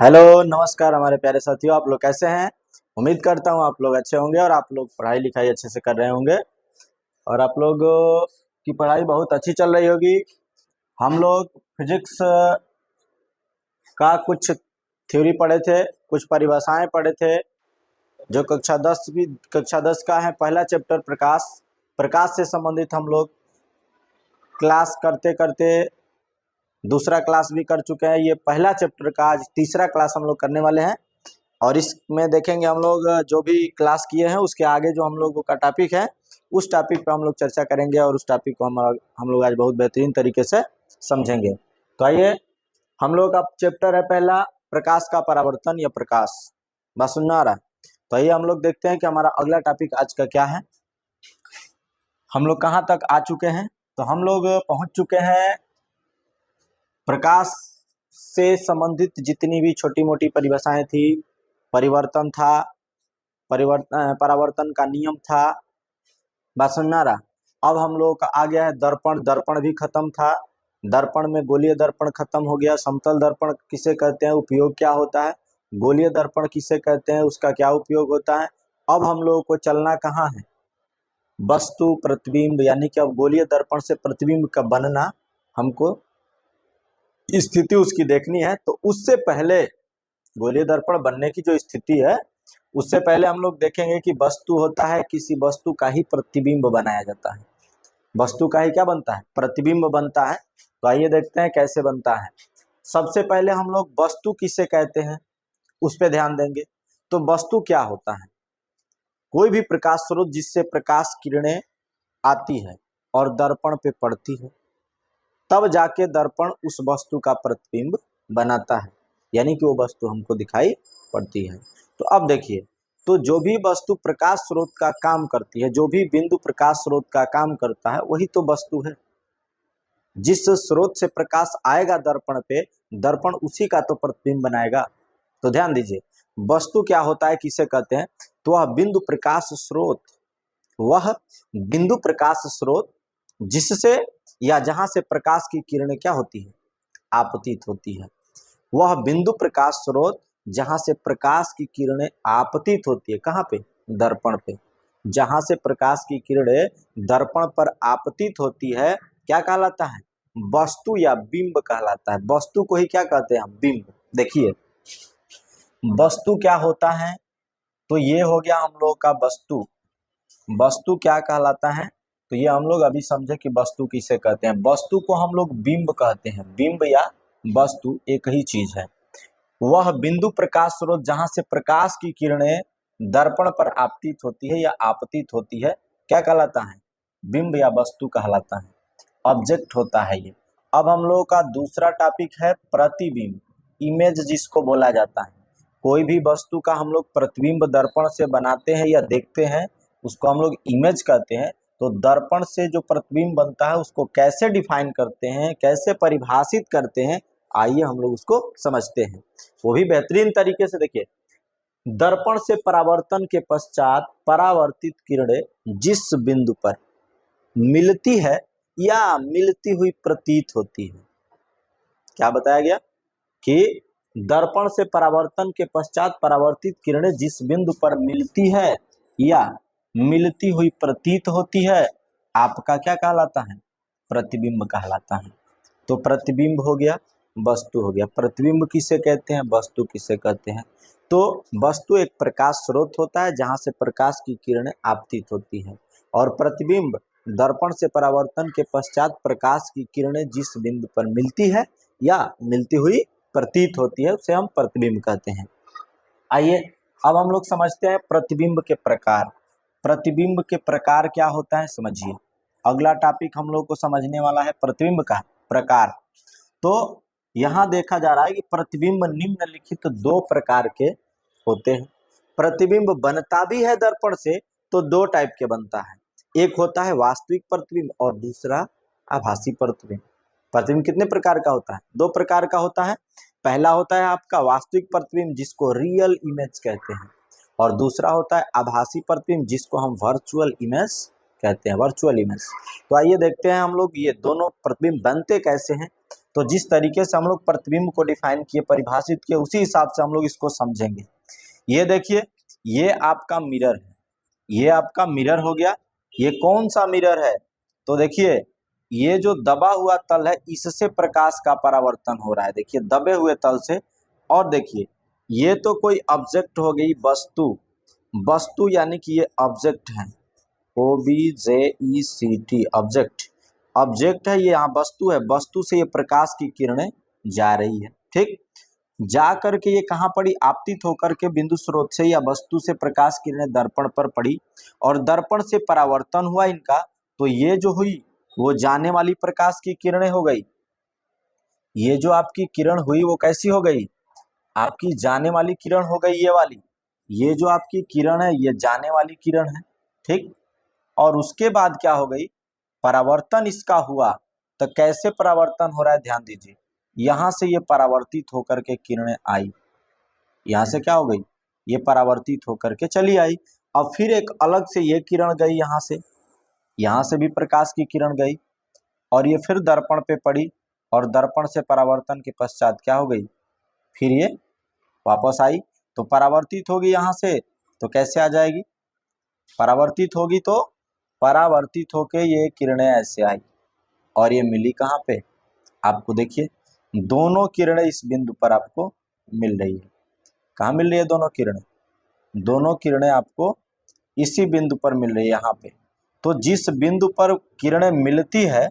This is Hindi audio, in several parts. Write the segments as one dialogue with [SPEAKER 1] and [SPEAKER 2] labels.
[SPEAKER 1] हेलो नमस्कार हमारे प्यारे साथियों, आप लोग कैसे हैं। उम्मीद करता हूँ आप लोग अच्छे होंगे और आप लोग पढ़ाई लिखाई अच्छे से कर रहे होंगे और आप लोग की पढ़ाई बहुत अच्छी चल रही होगी। हम लोग फिजिक्स का कुछ थ्योरी पढ़े थे, कुछ परिभाषाएं पढ़े थे जो कक्षा 10 का है। पहला चैप्टर प्रकाश प्रकाश से संबंधित हम लोग क्लास करते करते दूसरा क्लास भी कर चुके हैं। ये पहला चैप्टर का आज तीसरा क्लास हम लोग करने वाले हैं और इसमें देखेंगे हम लोग जो भी क्लास किए हैं उसके आगे जो हम लोगों का टॉपिक है उस टॉपिक पर हम लोग चर्चा करेंगे और उस टॉपिक को हम लोग आज बहुत बेहतरीन तरीके से समझेंगे। तो आइए, हम लोग का चैप्टर है पहला प्रकाश का परावर्तन या प्रकाश। बात सुनना आ रहा है? तो आइए हम लोग देखते हैं कि हमारा अगला टॉपिक आज का क्या है। हम लोग कहाँ तक आ चुके हैं? तो हम लोग पहुंच चुके हैं प्रकाश से संबंधित जितनी भी छोटी मोटी परिभाषाएं थी, परिवर्तन था, परावर्तन का नियम था। बात सुनना रहा। अब हम लोग का आ गया है दर्पण। दर्पण भी खत्म था। दर्पण में गोलीय दर्पण खत्म हो गया। समतल दर्पण किसे कहते हैं, उपयोग क्या होता है, गोलीय दर्पण किसे कहते हैं, उसका क्या उपयोग होता है। अब हम लोगों को चलना कहाँ है, वस्तु प्रतिबिंब, यानी कि अब गोलीय दर्पण से प्रतिबिंब का बनना हमको स्थिति उसकी देखनी है। तो उससे पहले गोलीय दर्पण बनने की जो स्थिति है उससे पहले हम लोग देखेंगे कि वस्तु होता है, किसी वस्तु का ही प्रतिबिंब बनाया जाता है। वस्तु का ही क्या बनता है, प्रतिबिंब बनता है। तो आइए देखते हैं कैसे बनता है। सबसे पहले हम लोग वस्तु किसे कहते हैं उस पर ध्यान देंगे। तो वस्तु क्या होता है, कोई भी प्रकाश स्रोत जिससे प्रकाश किरणें आती है और दर्पण पे पड़ती है, तब जाके दर्पण उस वस्तु का प्रतिबिंब बनाता है, यानी कि वो वस्तु हमको दिखाई पड़ती है। तो अब देखिए, तो जो भी वस्तु प्रकाश स्रोत का काम करती है, जो भी बिंदु प्रकाश स्रोत का काम करता है वही तो वस्तु है। जिस स्रोत से प्रकाश आएगा दर्पण पे, दर्पण उसी का तो प्रतिबिंब बनाएगा। तो ध्यान दीजिए, वस्तु क्या होता है, किसे कहते हैं, तो वह बिंदु प्रकाश स्रोत, वह बिंदु प्रकाश स्रोत जिससे या जहां से प्रकाश की किरणें क्या होती है, आपतित होती है। वह बिंदु प्रकाश स्रोत जहां से प्रकाश की किरणें आपतित होती है, कहाँ पे, दर्पण पे। जहां से प्रकाश की किरणें दर्पण पर आपतित होती है, क्या कहलाता है, वस्तु या बिंब कहलाता है। वस्तु को ही क्या कहते हैं हम, बिंब। देखिए वस्तु क्या होता है, तो ये हो गया हम लोग का वस्तु। वस्तु क्या कहलाता है, तो ये हम लोग अभी समझे कि वस्तु किसे कहते हैं। वस्तु को हम लोग बिंब कहते हैं। बिंब या वस्तु एक ही चीज है। वह बिंदु प्रकाश स्रोत जहां से प्रकाश की किरणें दर्पण पर आपतित होती है या आपतित होती है, क्या कहलाता है, बिंब या वस्तु कहलाता है, ऑब्जेक्ट होता है ये। अब हम लोगों का दूसरा टॉपिक है प्रतिबिंब, इमेज जिसको बोला जाता है। कोई भी वस्तु का हम लोग प्रतिबिंब दर्पण से बनाते हैं या देखते हैं, उसको हम लोग इमेज कहते हैं। तो दर्पण से जो प्रतिबिंब बनता है उसको कैसे डिफाइन करते हैं, कैसे परिभाषित करते हैं, आइए हम लोग उसको समझते हैं, वो भी बेहतरीन तरीके से। देखिए, दर्पण से परावर्तन के पश्चात परावर्तित किरणें जिस बिंदु पर मिलती है या मिलती हुई प्रतीत होती है, क्या बताया गया कि दर्पण से परावर्तन के पश्चात परावर्तित किरणें जिस बिंदु पर मिलती है या मिलती हुई प्रतीत होती है, आपका क्या कहलाता है, प्रतिबिंब कहलाता है। तो प्रतिबिंब हो गया, वस्तु हो गया। प्रतिबिंब किसे कहते हैं, वस्तु किसे कहते हैं। तो वस्तु एक प्रकाश स्रोत होता है जहां से प्रकाश की किरणें आपतित होती है, और प्रतिबिंब दर्पण से परावर्तन के पश्चात प्रकाश की किरणें जिस बिंदु पर मिलती है या मिलती हुई प्रतीत होती है उसे हम प्रतिबिंब कहते हैं। आइए अब हम लोग समझते हैं प्रतिबिंब के प्रकार। प्रतिबिंब के प्रकार क्या होता है समझिए। अगला टॉपिक हम लोग को समझने वाला है प्रतिबिंब का प्रकार। तो यहाँ देखा जा रहा है कि प्रतिबिंब निम्नलिखित दो प्रकार के होते हैं। प्रतिबिंब बनता भी है दर्पण से तो दो टाइप के बनता है, एक होता है वास्तविक प्रतिबिंब और दूसरा आभासी प्रतिबिंब। प्रतिबिंब कितने प्रकार का होता है, दो प्रकार का होता है। पहला होता है आपका वास्तविक प्रतिबिंब जिसको रियल इमेज कहते हैं, और दूसरा होता है आभासी प्रतिबिंब जिसको हम वर्चुअल इमेज कहते हैं, वर्चुअल इमेज। तो आइए देखते हैं हम लोग ये दोनों प्रतिबिंब बनते कैसे हैं। तो जिस तरीके से हम लोग प्रतिबिंब को डिफाइन किए, परिभाषित किए, उसी हिसाब से हम लोग इसको समझेंगे। ये देखिए, ये आपका मिरर है, ये आपका मिरर हो गया। ये कौन सा मिरर है? तो देखिए, ये जो दबा हुआ तल है, इससे प्रकाश का परावर्तन हो रहा है। देखिए, दबे हुए तल से। और देखिए, ये तो कोई ऑब्जेक्ट हो गई, वस्तु। वस्तु यानी कि ये ऑब्जेक्ट है, OBJECT, ऑब्जेक्ट। ऑब्जेक्ट है, ये यहाँ वस्तु है। वस्तु से ये प्रकाश की किरणें जा रही है, ठीक। जा करके ये कहाँ पड़ी? आपतित होकर के बिंदु स्रोत से या वस्तु से प्रकाश किरणें दर्पण पर पड़ी, और दर्पण से परावर्तन हुआ इनका। तो ये जो हुई वो जाने वाली प्रकाश की किरणें हो गई। ये जो आपकी किरण हुई वो कैसी हो गई? आपकी जाने वाली किरण हो गई, ये वाली। ये जो आपकी किरण है ये जाने वाली किरण है, ठीक। और उसके बाद क्या हो गई? परावर्तन इसका हुआ। तो कैसे परावर्तन हो रहा है, ध्यान दीजिए। यहां से ये परावर्तित होकर के किरणें आई, यहां से क्या हो गई? ये परावर्तित होकर के चली आई। अब फिर एक अलग से ये किरण गई यहां से भी प्रकाश की किरण गई, और ये फिर दर्पण पे पड़ी, और दर्पण से परावर्तन के पश्चात क्या हो गई? फिर ये वापस आई। तो परावर्तित होगी यहां से, तो कैसे आ जाएगी? परावर्तित होगी तो परावर्तित होके ये किरणें ऐसे आई, और ये मिली कहाँ पे? आपको देखिए, दोनों किरणें इस बिंदु पर आपको मिल रही है। कहाँ मिल रही है दोनों किरणें? दोनों किरणें आपको इसी बिंदु पर मिल रही है, यहाँ पे। तो जिस बिंदु पर किरणें मिलती है,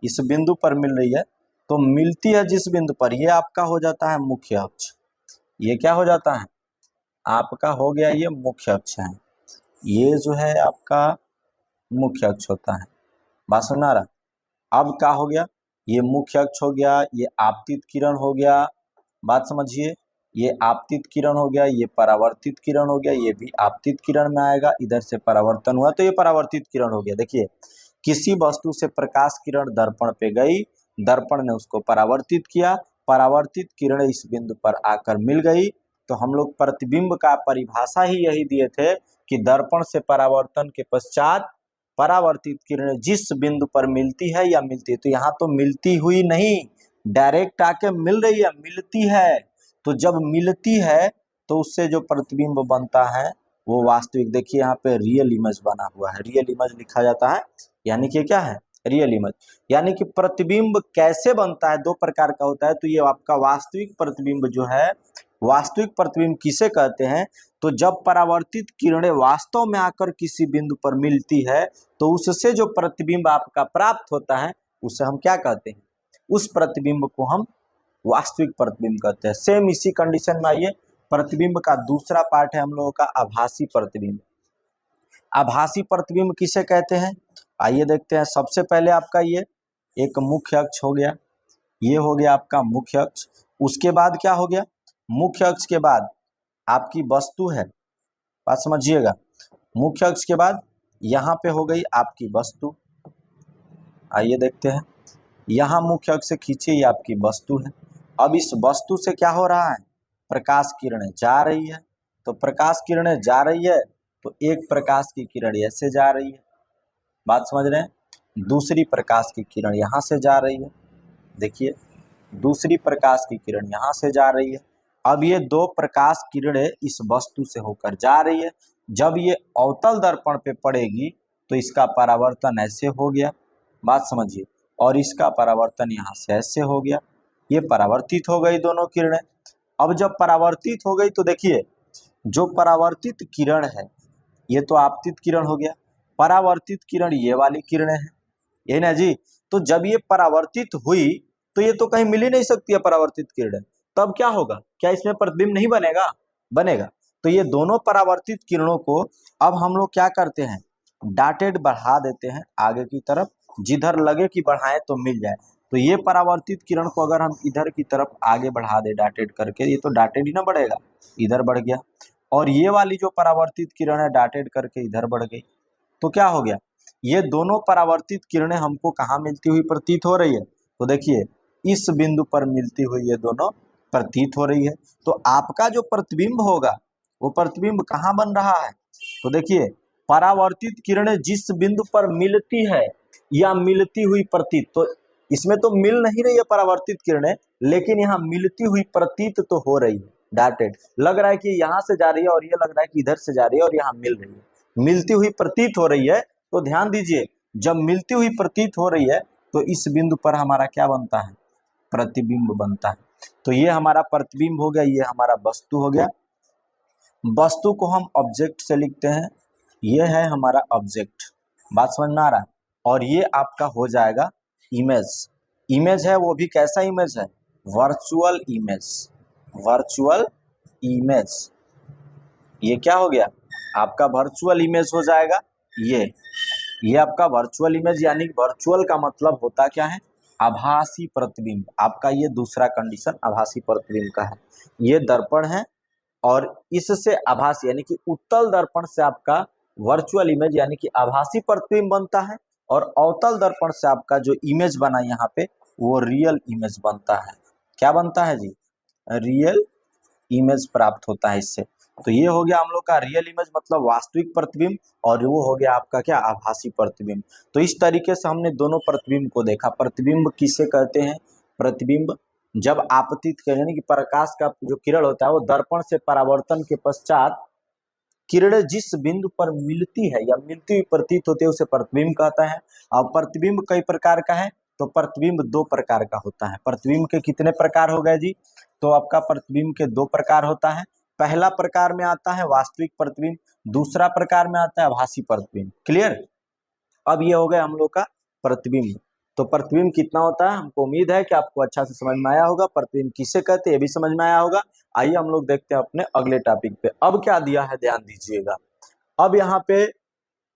[SPEAKER 1] इस बिंदु पर मिल रही है, तो मिलती है जिस बिंदु पर, ये आपका हो जाता है मुख्य अक्ष। ये क्या हो जाता है? आपका हो गया ये मुख्य अक्ष है। ये जो है आपका मुख्य अक्ष होता है। बात सुना रहा? अब क्या हो गया? ये मुख्य अक्ष हो गया, ये आपतित किरण हो गया। बात समझिए, ये आपतित किरण हो गया, ये परावर्तित किरण हो गया, ये भी आपतित किरण में आएगा। इधर से परावर्तन हुआ तो ये परावर्तित किरण हो गया। देखिए, किसी वस्तु से प्रकाश किरण दर्पण पे गई, दर्पण ने उसको परावर्तित किया, परावर्तित किरण इस बिंदु पर आकर मिल गई। तो हम लोग प्रतिबिंब का परिभाषा ही यही दिए थे कि दर्पण से परावर्तन के पश्चात परावर्तित किरणें जिस बिंदु पर मिलती है या मिलती है, तो यहाँ तो मिलती हुई नहीं, डायरेक्ट आके मिल रही है, मिलती है। तो जब मिलती है तो उससे जो प्रतिबिंब बनता है वो वास्तविक। देखिए, यहाँ पे रियल इमेज बना हुआ है, रियल इमेज लिखा जाता है, यानी कि क्या है? Real image. यानी कि प्रतिबिंब कैसे बनता है? दो प्रकार का होता है। तो ये आपका वास्तविक प्रतिबिंब जो है, वास्तविक प्रतिबिंब किसे कहते हैं? तो जब परावर्तित किरणें वास्तव में आकर किसी बिंदु पर मिलती है, तो उससे जो प्रतिबिंब आपका प्राप्त होता है उसे हम क्या कहते हैं? उस प्रतिबिंब को हम वास्तविक प्रतिबिंब कहते हैं। सेम इसी कंडीशन में आइए, प्रतिबिंब का दूसरा पार्ट है हम लोगों का आभासी प्रतिबिंब। आभासी प्रतिबिंब किसे कहते हैं? आइए देखते हैं। सबसे पहले आपका ये एक मुख्य अक्ष हो गया, ये हो गया आपका मुख्य अक्ष। उसके बाद क्या हो गया? मुख्य अक्ष के बाद आपकी वस्तु है, बात समझिएगा। मुख्य अक्ष के बाद यहाँ पे हो गई आपकी वस्तु। आइए देखते हैं, यहाँ मुख्य अक्ष से खींचिए, ये आपकी वस्तु है। अब इस वस्तु से क्या हो रहा है? प्रकाश किरणें जा रही है। तो प्रकाश किरणें जा रही है, तो एक प्रकाश की किरण ऐसे जा रही है, बात समझ रहे हैं। दूसरी प्रकाश की किरण यहाँ से जा रही है, देखिए, दूसरी प्रकाश की किरण यहाँ से जा रही है। अब ये दो प्रकाश किरणें इस वस्तु से होकर जा रही है। जब ये अवतल दर्पण पे पड़ेगी तो इसका परावर्तन ऐसे हो गया, बात समझिए, और इसका परावर्तन यहाँ से ऐसे हो गया। ये परावर्तित हो गई दोनों किरणें। अब जब परावर्तित हो गई तो देखिए, जो परावर्तित किरण है ये तो आपतित किरण हो गया, परावर्तित किरण ये वाली किरणें हैं, यही ना जी। तो जब ये परावर्तित हुई तो ये तो कहीं मिल ही नहीं सकती है परावर्तित किरणें, तब क्या होगा? क्या इसमें प्रतिबिंब नहीं बनेगा? बनेगा। तो ये दोनों परावर्तित किरणों को अब हम लोग क्या करते हैं? डाटेड बढ़ा देते हैं आगे की तरफ, जिधर लगे कि बढ़ाएं तो मिल जाए। तो ये परावर्तित किरण को अगर हम इधर की तरफ आगे बढ़ा दे डाटेड करके, ये तो डाटेड ही ना बढ़ेगा, इधर बढ़ गया। और ये वाली जो परावर्तित किरण है डाटेड करके इधर बढ़ गई, तो क्या हो गया? ये दोनों परावर्तित किरणें हमको कहाँ मिलती हुई प्रतीत हो रही है? तो देखिए, इस बिंदु पर मिलती हुई ये दोनों प्रतीत हो रही है। तो आपका जो प्रतिबिंब होगा वो प्रतिबिंब कहाँ बन रहा है? तो देखिए, परावर्तित किरणें जिस बिंदु पर मिलती है या मिलती हुई प्रतीत, तो इसमें तो मिल नहीं रही है परावर्तित किरणें, लेकिन यहाँ मिलती हुई प्रतीत तो हो रही है। डाटेड लग रहा है कि यहाँ से जा रही है और ये लग रहा है कि इधर से जा रही है और यहाँ मिल रही है, मिलती हुई प्रतीत हो रही है। तो ध्यान दीजिए, जब मिलती हुई प्रतीत हो रही है तो इस बिंदु पर हमारा क्या बनता है, प्रतिबिंब बनता है। तो ये हमारा प्रतिबिंब हो गया, ये हमारा वस्तु हो गया। वस्तु को हम ऑब्जेक्ट से लिखते हैं, ये है हमारा ऑब्जेक्ट, बात समझ में आ रहा है। और ये आपका हो जाएगा इमेज। इमेज है वो भी कैसा इमेज है, वर्चुअल इमेज, वर्चुअल इमेज। ये क्या हो गया, आपका वर्चुअल इमेज हो जाएगा। ये आपका वर्चुअल इमेज, यानी वर्चुअल का मतलब होता क्या है, आभासी प्रतिबिंब। आपका ये दूसरा कंडीशन आभासी प्रतिबिंब का है। ये दर्पण है और इससे आभासी यानी कि उत्तल दर्पण से आपका वर्चुअल इमेज यानी कि आभासी प्रतिबिंब बनता है, और अवतल दर्पण से आपका जो इमेज बना यहाँ पे वो रियल इमेज बनता है। क्या बनता है जी, रियल इमेज प्राप्त होता है इससे। तो ये हो गया हम लोग का रियल इमेज मतलब वास्तविक प्रतिबिंब, और वो हो गया आपका क्या, आभासी प्रतिबिंब। तो इस तरीके से हमने दोनों प्रतिबिंब को देखा। प्रतिबिंब किसे कहते हैं, प्रतिबिंब जब आपतित यानी कि प्रकाश का जो किरण होता है वो दर्पण से परावर्तन के पश्चात किरणें जिस बिंदु पर मिलती है या मिलती हुई प्रतीत होती है उसे प्रतिबिंब कहता है। और प्रतिबिंब कई प्रकार का है, तो प्रतिबिंब दो प्रकार का होता है। प्रतिबिंब के कितने प्रकार हो गए जी, तो आपका प्रतिबिंब के दो प्रकार होता है। पहला प्रकार में आता है वास्तविक प्रतिबिंब, दूसरा प्रकार में आता है आभासी प्रतिबिंब। क्लियर। अब ये हो गया हम लोग का प्रतिबिंब। तो प्रतिबिंब कितना होता है, हमको उम्मीद है कि आपको अच्छा से समझ में आया होगा। प्रतिबिंब किसे कहते हैं ये भी समझ में आया होगा। आइए हम लोग देखते हैं अपने अगले टॉपिक पे। अब क्या दिया है ध्यान दीजिएगा। अब यहाँ पे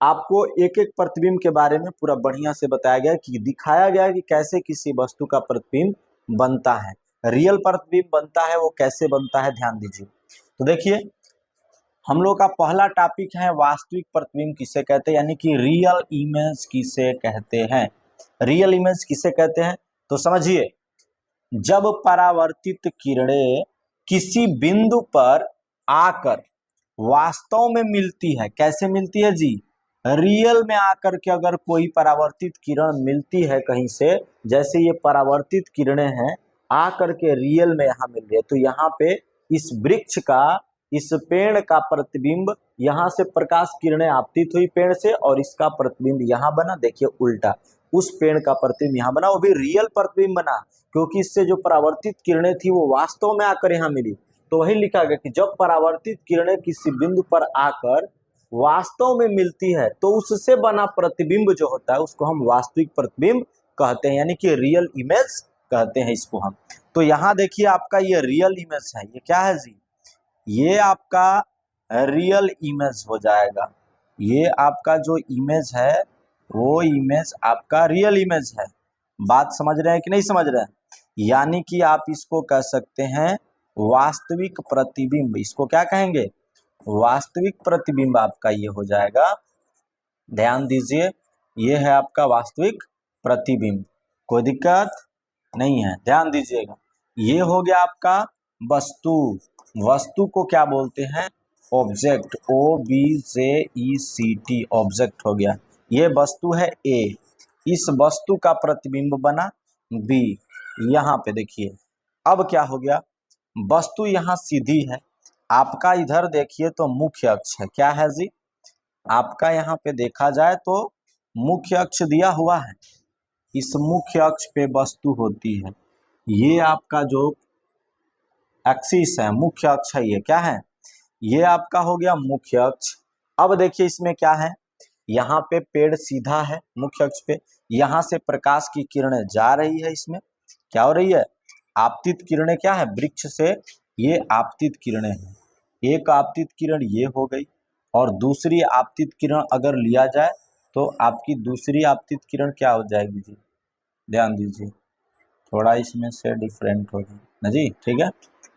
[SPEAKER 1] आपको एक एक प्रतिबिंब के बारे में पूरा बढ़िया से बताया गया कि दिखाया गया कि कैसे किसी वस्तु का प्रतिबिंब बनता है, रियल प्रतिबिंब बनता है वो कैसे बनता है, ध्यान दीजिए। तो देखिए हम लोग का पहला टॉपिक है वास्तविक प्रतिबिंब किसे कहते हैं, यानी कि रियल इमेज किसे कहते हैं। रियल इमेज किसे कहते हैं, तो समझिए, जब परावर्तित किरणें किसी बिंदु पर आकर वास्तव में मिलती है, कैसे मिलती है जी, रियल में आकर के अगर कोई परावर्तित किरण मिलती है कहीं से, जैसे ये परावर्तित किरणें हैं आकर के रियल में यहाँ मिल रही है, तो यहाँ पे इस वृक्ष का, इस पेड़ का प्रतिबिंब, यहाँ से प्रकाश किरणें आपतित हुई पेड़ से और इसका प्रतिबिंब यहाँ बना, देखिए उल्टा, उस पेड़ का प्रतिबिंब यहाँ बना, वो भी रियल प्रतिबिंब बना, क्योंकि इससे जो परावर्तित किरणें थी वो वास्तव में आकर यहाँ मिली। तो वही लिखा गया कि जब परावर्तित किरणें किसी बिंदु पर आकर वास्तव में मिलती है तो उससे बना प्रतिबिंब जो होता है उसको हम वास्तविक प्रतिबिंब कहते हैं, यानी कि रियल इमेज कहते हैं इसको हम। तो यहाँ देखिए आपका ये रियल इमेज है, ये क्या है जी, ये आपका रियल इमेज हो जाएगा। ये आपका जो इमेज है वो इमेज आपका रियल इमेज है। बात समझ रहे हैं कि नहीं समझ रहे हैं, यानी कि आप इसको कह सकते हैं वास्तविक प्रतिबिंब। इसको क्या कहेंगे, वास्तविक प्रतिबिंब आपका ये हो जाएगा। ध्यान दीजिए, ये है आपका वास्तविक प्रतिबिंब, कोई दिक्कत नहीं है, ध्यान दीजिएगा। ये हो गया आपका वस्तु। वस्तु को क्या बोलते हैं, ऑब्जेक्ट, OBJECT, ऑब्जेक्ट हो गया। ये वस्तु है A, इस वस्तु का प्रतिबिंब बना B। यहाँ पे देखिए अब क्या हो गया, वस्तु यहाँ सीधी है, आपका इधर देखिए तो मुख्य अक्ष है, क्या है जी, आपका यहाँ पे देखा जाए तो मुख्य अक्ष दिया हुआ है। इस मुख्य अक्ष पे वस्तु होती है, ये आपका जो एक्सिस है, मुख्य अक्ष है, ये क्या है, ये आपका हो गया मुख्य अक्ष। अब देखिए इसमें क्या है, यहाँ पे पेड़ सीधा है मुख्य अक्ष पे, यहाँ से प्रकाश की किरणें जा रही है, इसमें क्या हो रही है, आपतित किरणें, क्या है, वृक्ष से ये आपतित किरणें हैं। एक आपतित किरण ये हो गई, और दूसरी आपतित किरण अगर लिया जाए तो आपकी दूसरी आपतित किरण क्या हो जाएगी जी, ध्यान दीजिए, थोड़ा इसमें से डिफरेंट होगा ना जी, ठीक है।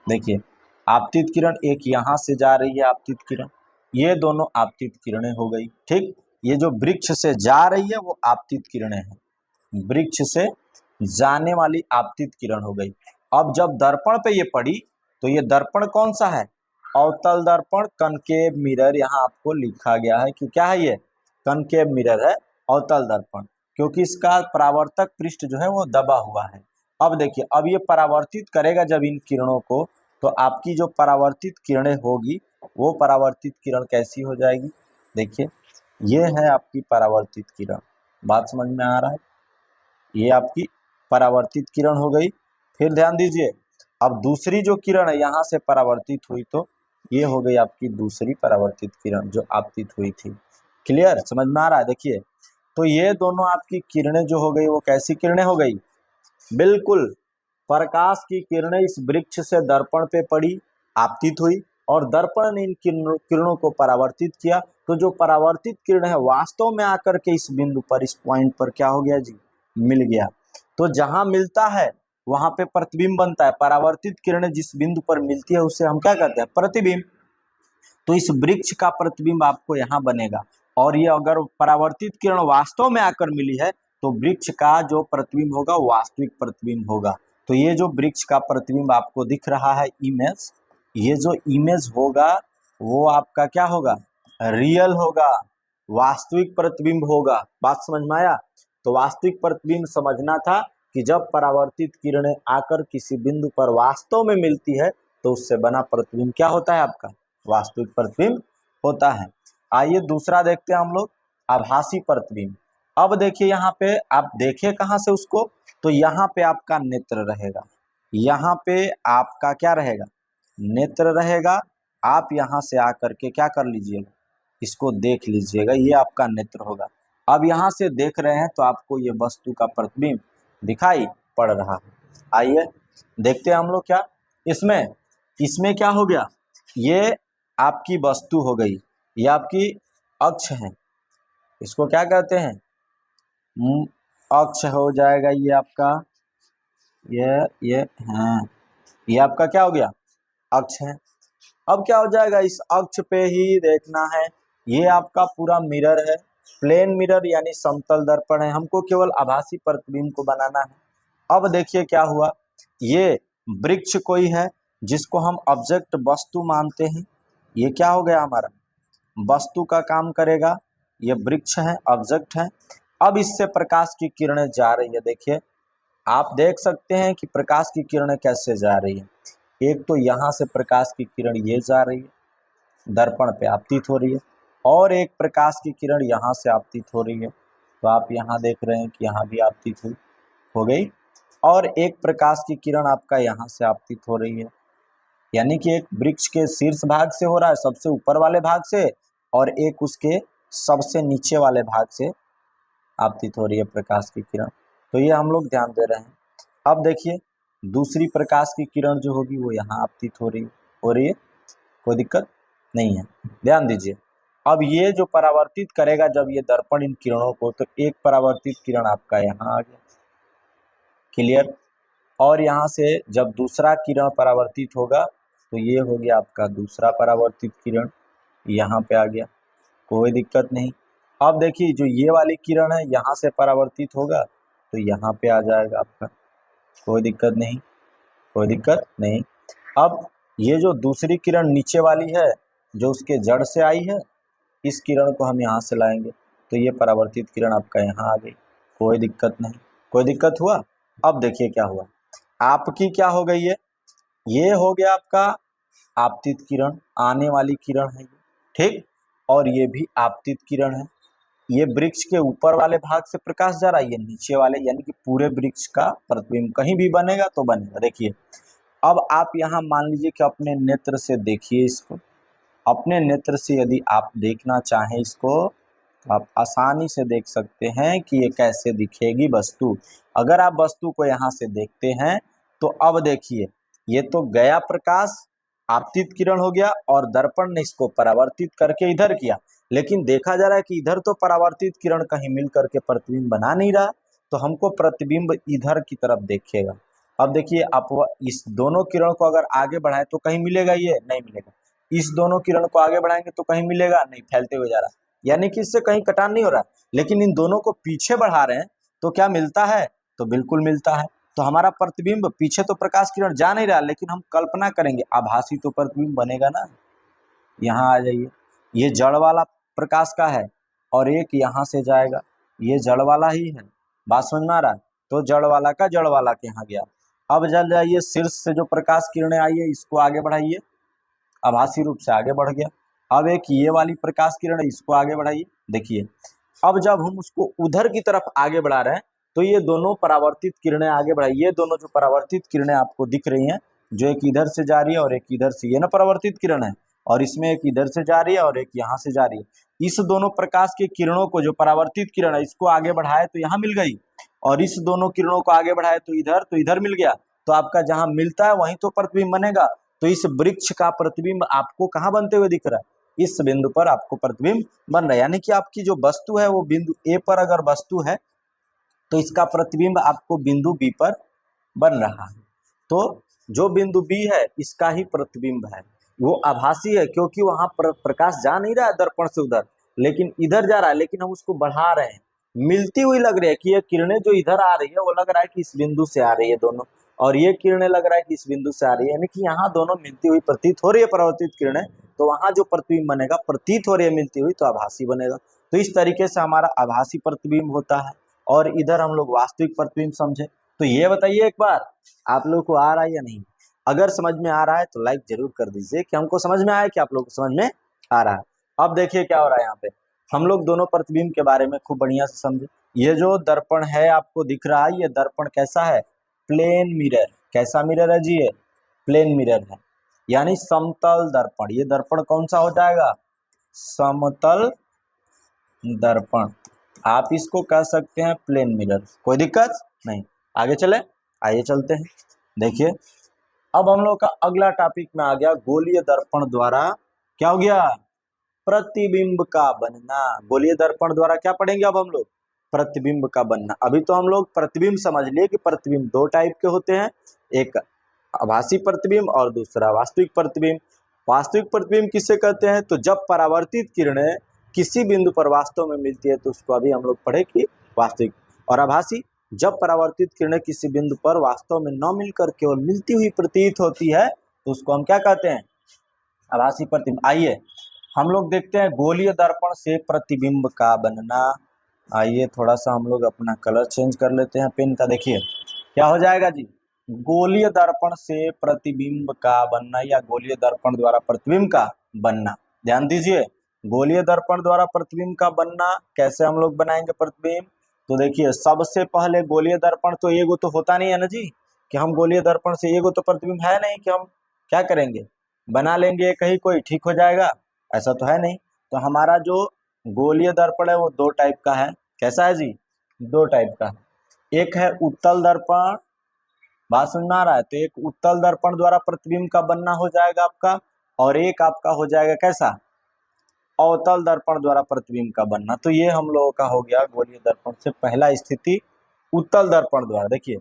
[SPEAKER 1] देखिए आपतित किरण एक यहाँ से जा रही है आपतित किरण, ये दोनों आपतित किरणें हो गई, ठीक। ये जो वृक्ष से जा रही है वो आपतित किरणें हैं, वृक्ष से जाने वाली आपतित किरण हो गई। अब जब दर्पण पे ये पड़ी तो ये दर्पण कौन सा है, अवतल दर्पण, कनकेव मिरर, यहाँ आपको लिखा गया है कि क्या है, ये कनकेव मिरर है, अवतल दर्पण। क्योंकि इसका परावर्तक पृष्ठ जो है वो दबा हुआ है। अब देखिए, अब ये परावर्तित करेगा जब इन किरणों को, तो आपकी जो परावर्तित किरणें होगी वो परावर्तित किरण कैसी हो जाएगी। देखिए, ये है आपकी परावर्तित किरण, बात समझ में आ रहा है। ये आपकी परावर्तित किरण हो गई। फिर ध्यान दीजिए, अब दूसरी जो किरण है यहाँ से परावर्तित हुई, तो ये हो गई आपकी दूसरी परावर्तित किरण जो आपतित हुई थी। क्लियर, समझ में आ रहा है। देखिए, तो ये दोनों आपकी किरणें जो हो गई वो कैसी किरणें हो गई, बिल्कुल प्रकाश की किरणें इस वृक्ष से दर्पण पे पड़ी, आपतित हुई, और दर्पण ने इन किरणों को परावर्तित किया। तो जो परावर्तित किरण है वास्तव में आकर के इस बिंदु पर, इस पॉइंट पर क्या हो गया जी, मिल गया। तो जहां मिलता है वहां पे प्रतिबिंब बनता है। परावर्तित किरणें जिस बिंदु पर मिलती है उसे हम क्या कहते हैं, प्रतिबिंब। तो इस वृक्ष का प्रतिबिंब आपको यहाँ बनेगा, और ये अगर परावर्तित किरण वास्तव में आकर मिली है तो वृक्ष का जो प्रतिबिंब होगा वास्तविक प्रतिबिंब होगा। तो ये जो वृक्ष का प्रतिबिंब आपको दिख रहा है इमेज, ये जो इमेज होगा वो आपका क्या होगा, रियल होगा, वास्तविक प्रतिबिंब होगा। बात समझ में आया। तो वास्तविक प्रतिबिंब समझना था कि जब परावर्तित किरणें आकर किसी बिंदु पर वास्तव में मिलती है तो उससे बना प्रतिबिंब क्या होता है, आपका वास्तविक प्रतिबिंब होता है। आइए दूसरा देखते हैं हम लोग, आभासी प्रतिबिंब। अब देखिए यहाँ पे आप देखे कहाँ से उसको, तो यहाँ पे आपका नेत्र रहेगा, यहाँ पे आपका क्या रहेगा, नेत्र रहेगा। आप यहाँ से आकर के क्या कर लीजिएगा, इसको देख लीजिएगा, ये आपका नेत्र होगा। अब यहाँ से देख रहे हैं तो आपको ये वस्तु का प्रतिबिंब दिखाई पड़ रहा है। आइए देखते हैं हम लोग क्या इसमें, इसमें क्या हो गया, ये आपकी वस्तु हो गई, ये आपकी अक्ष है, इसको क्या कहते हैं, अक्ष हो जाएगा ये आपका, ये हाँ, ये आपका क्या हो गया, अक्ष है। अब क्या हो जाएगा, इस अक्ष पे ही देखना है, ये आपका पूरा मिरर है, प्लेन मिरर यानी समतल दर्पण है, हमको केवल आभासी प्रतिबिंब को बनाना है। अब देखिए क्या हुआ, ये वृक्ष कोई है जिसको हम ऑब्जेक्ट वस्तु मानते हैं, ये क्या हो गया हमारा, वस्तु का काम करेगा, ये वृक्ष है, ऑब्जेक्ट है। अब इससे प्रकाश की किरणें जा रही है, देखिए आप देख सकते हैं कि प्रकाश की किरणें कैसे जा रही है। एक तो यहाँ से प्रकाश की किरण ये जा रही है, दर्पण पे आपतित हो रही है, और एक प्रकाश की किरण यहाँ से आपतित हो रही है। तो आप यहाँ देख रहे हैं कि यहाँ भी आपतित हो गई, और एक प्रकाश की किरण आपका यहाँ से आपतित हो रही है, यानी कि एक वृक्ष के शीर्ष भाग से हो रहा है, सबसे ऊपर वाले भाग से, और एक उसके सबसे नीचे वाले भाग से आपतित हो रही है प्रकाश की किरण। तो ये हम लोग ध्यान दे रहे हैं। अब देखिए दूसरी प्रकाश की किरण जो होगी वो यहाँ आपतित हो रही है, कोई दिक्कत नहीं है, ध्यान दीजिए। अब ये जो परावर्तित करेगा जब ये दर्पण इन किरणों को, तो एक परावर्तित किरण आपका यहाँ आ गया, क्लियर। और यहाँ से जब दूसरा किरण परावर्तित होगा तो ये हो गया आपका दूसरा परावर्तित किरण, यहाँ पे आ गया, कोई दिक्कत नहीं। अब देखिए जो ये वाली किरण है यहाँ से परावर्तित होगा तो यहाँ पे आ जाएगा आपका, कोई दिक्कत नहीं, कोई दिक्कत नहीं। अब ये जो दूसरी किरण नीचे वाली है जो उसके जड़ से आई है, इस किरण को हम यहाँ से लाएंगे तो ये परावर्तित किरण आपका यहाँ आ गई, कोई दिक्कत नहीं, कोई दिक्कत हुआ। अब देखिए क्या हुआ, आपकी क्या हो गई है, ये हो गया आपका आपतित किरण, आने वाली किरण है ये, ठीक। और ये भी आपतित किरण है, ये वृक्ष के ऊपर वाले भाग से प्रकाश जा रहा है, ये नीचे वाले, यानी कि पूरे वृक्ष का प्रतिबिंब कहीं भी बनेगा तो बनेगा। देखिए अब आप यहाँ मान लीजिए कि अपने नेत्र से देखिए इसको, अपने नेत्र से यदि आप देखना चाहें इसको तो आप आसानी से देख सकते हैं कि ये कैसे दिखेगी वस्तु। अगर आप वस्तु को यहाँ से देखते हैं तो अब देखिए ये तो गया प्रकाश, आपतित किरण हो गया, और दर्पण ने इसको परावर्तित करके इधर किया, लेकिन देखा जा रहा है कि इधर तो परावर्तित किरण कहीं मिल करके प्रतिबिंब बना नहीं रहा, तो हमको प्रतिबिंब इधर की तरफ देखेगा। अब देखिए आप इस दोनों किरण को अगर आगे बढ़ाएं तो कहीं मिलेगा, ये नहीं मिलेगा, इस दोनों किरण को आगे बढ़ाएंगे तो कहीं मिलेगा नहीं, फैलते हुए जा रहा है, यानी कि इससे कहीं कटान नहीं हो रहा। लेकिन इन दोनों को पीछे बढ़ा रहे हैं तो क्या मिलता है, तो बिल्कुल मिलता है। तो हमारा प्रतिबिंब पीछे तो प्रकाश किरण जा नहीं रहा, लेकिन हम कल्पना करेंगे आभासी तो प्रतिबिंब बनेगा ना। यहाँ आ जाइए, ये जड़ वाला प्रकाश का है और एक यहाँ से जाएगा, ये जड़ वाला ही है, बात समझ में आ रहा है। तो जड़ वाला का जड़ वाला के यहाँ गया। अब जल जाइए, शीर्ष से जो प्रकाश किरणें आई है इसको आगे बढ़ाइए, आभासी रूप से आगे बढ़ गया। अब एक ये वाली प्रकाश किरण है, इसको आगे बढ़ाइए। देखिए अब जब हम उसको उधर की तरफ आगे बढ़ा रहे हैं तो ये दोनों परावर्तित किरणें आगे बढ़ाई, ये दोनों जो परावर्तित किरणें आपको दिख रही हैं, जो एक इधर से जा रही है और एक इधर से, ये ना परावर्तित किरण है, और इसमें एक इधर से जा रही है और एक यहाँ से जा रही है। इस दोनों प्रकाश की किरणों को, जो परावर्तित किरण है, इसको आगे बढ़ाए तो यहाँ मिल गई, और इस दोनों किरणों को आगे बढ़ाए तो इधर मिल गया। तो आपका जहां मिलता है वहीं तो प्रतिबिंब बनेगा। तो इस वृक्ष का प्रतिबिंब आपको कहाँ बनते हुए दिख रहा है? इस बिंदु पर आपको प्रतिबिंब बन रहा है। यानी कि आपकी जो वस्तु है वो बिंदु ए पर अगर वस्तु है तो इसका प्रतिबिंब आपको बिंदु बी पर बन रहा है। तो जो बिंदु बी है इसका ही प्रतिबिंब है, वो आभासी है क्योंकि वहां प्रकाश जा नहीं रहा है दर्पण से उधर, लेकिन इधर जा रहा है, लेकिन हम उसको बढ़ा रहे हैं, मिलती हुई लग रही है कि ये किरणें जो इधर आ रही है वो लग रहा है कि इस बिंदु से आ रही है दोनों, और ये किरणें लग रहा है कि इस बिंदु से आ रही है, यानी कि यहाँ दोनों मिलती हुई प्रतीत हो रही है परावर्तित किरणें। तो वहां जो प्रतिबिंब बनेगा, प्रतीत हो रही है मिलती हुई, तो आभासी बनेगा। तो इस तरीके से हमारा आभासी प्रतिबिंब होता है, और इधर हम लोग वास्तविक प्रतिबिंब समझे। तो ये बताइए एक बार, आप लोग को आ रहा है या नहीं? अगर समझ में आ रहा है तो लाइक जरूर कर दीजिए कि हमको समझ में आया, कि आप लोग को समझ में आ रहा है। अब देखिए क्या हो रहा है यहाँ पे, हम लोग दोनों प्रतिबिंब के बारे में खूब बढ़िया से समझे। ये जो दर्पण है आपको दिख रहा है, ये दर्पण कैसा है? Plane mirror. कैसा मिरर है जी? ये प्लेन मिरर है, यानी समतल दर्पण। ये दर्पण कौन सा हो जाएगा? समतल दर्पण। आप इसको कह सकते हैं प्लेन मिरर, कोई दिक्कत नहीं। आगे चले, आइए चलते हैं। देखिए अब हम लोग का अगला टॉपिक में आ गया गोलीय दर्पण द्वारा क्या हो गया? प्रतिबिंब का बनना। गोलीय दर्पण द्वारा क्या पढ़ेंगे अब हम लोग? प्रतिबिंब का बनना। अभी तो हम लोग प्रतिबिंब समझ लिए कि प्रतिबिंब दो टाइप के होते हैं, एक आभासी प्रतिबिंब और दूसरा वास्तविक प्रतिबिंब। वास्तविक प्रतिबिंब किसे कहते हैं? तो जब परावर्तित किरणें किसी बिंदु पर वास्तव में मिलती है तो उसको अभी हम लोग पढ़े कि वास्तविक। और आभासी, जब परावर्तित किरणें किसी बिंदु पर वास्तव में न मिलकर केवल मिलती हुई प्रतीत होती है तो उसको हम क्या कहते हैं? आभासी प्रतिबिंब। आइए हम लोग देखते हैं गोलीय दर्पण से प्रतिबिंब का बनना। आइए थोड़ा सा हम लोग अपना कलर चेंज कर लेते हैं पेन का। देखिए क्या हो जाएगा जी? गोलीय दर्पण से प्रतिबिंब का बनना, या गोलीय दर्पण द्वारा प्रतिबिंब का बनना। ध्यान दीजिए, गोलीय दर्पण द्वारा प्रतिबिंब का बनना कैसे हम लोग बनाएंगे प्रतिबिंब? तो देखिए सबसे पहले गोलीय दर्पण तो एगो तो होता नहीं है ना जी, कि हम गोलीय दर्पण से एगो तो प्रतिबिंब है नहीं कि हम क्या करेंगे, बना लेंगे कहीं कोई ठीक हो जाएगा, ऐसा तो है नहीं। तो हमारा जो गोलीय दर्पण है वो दो टाइप का है। कैसा है जी? दो टाइप का। एक है उत्तल दर्पण, बात समझ में आ रहा है? तो एक उत्तल दर्पण द्वारा प्रतिबिंब का बनना हो जाएगा आपका, और एक आपका हो जाएगा कैसा? अवतल दर्पण द्वारा प्रतिबिंब का बनना। तो ये हम लोगों का हो गया गोलीय दर्पण से पहला स्थिति उत्तल दर्पण द्वारा। देखिए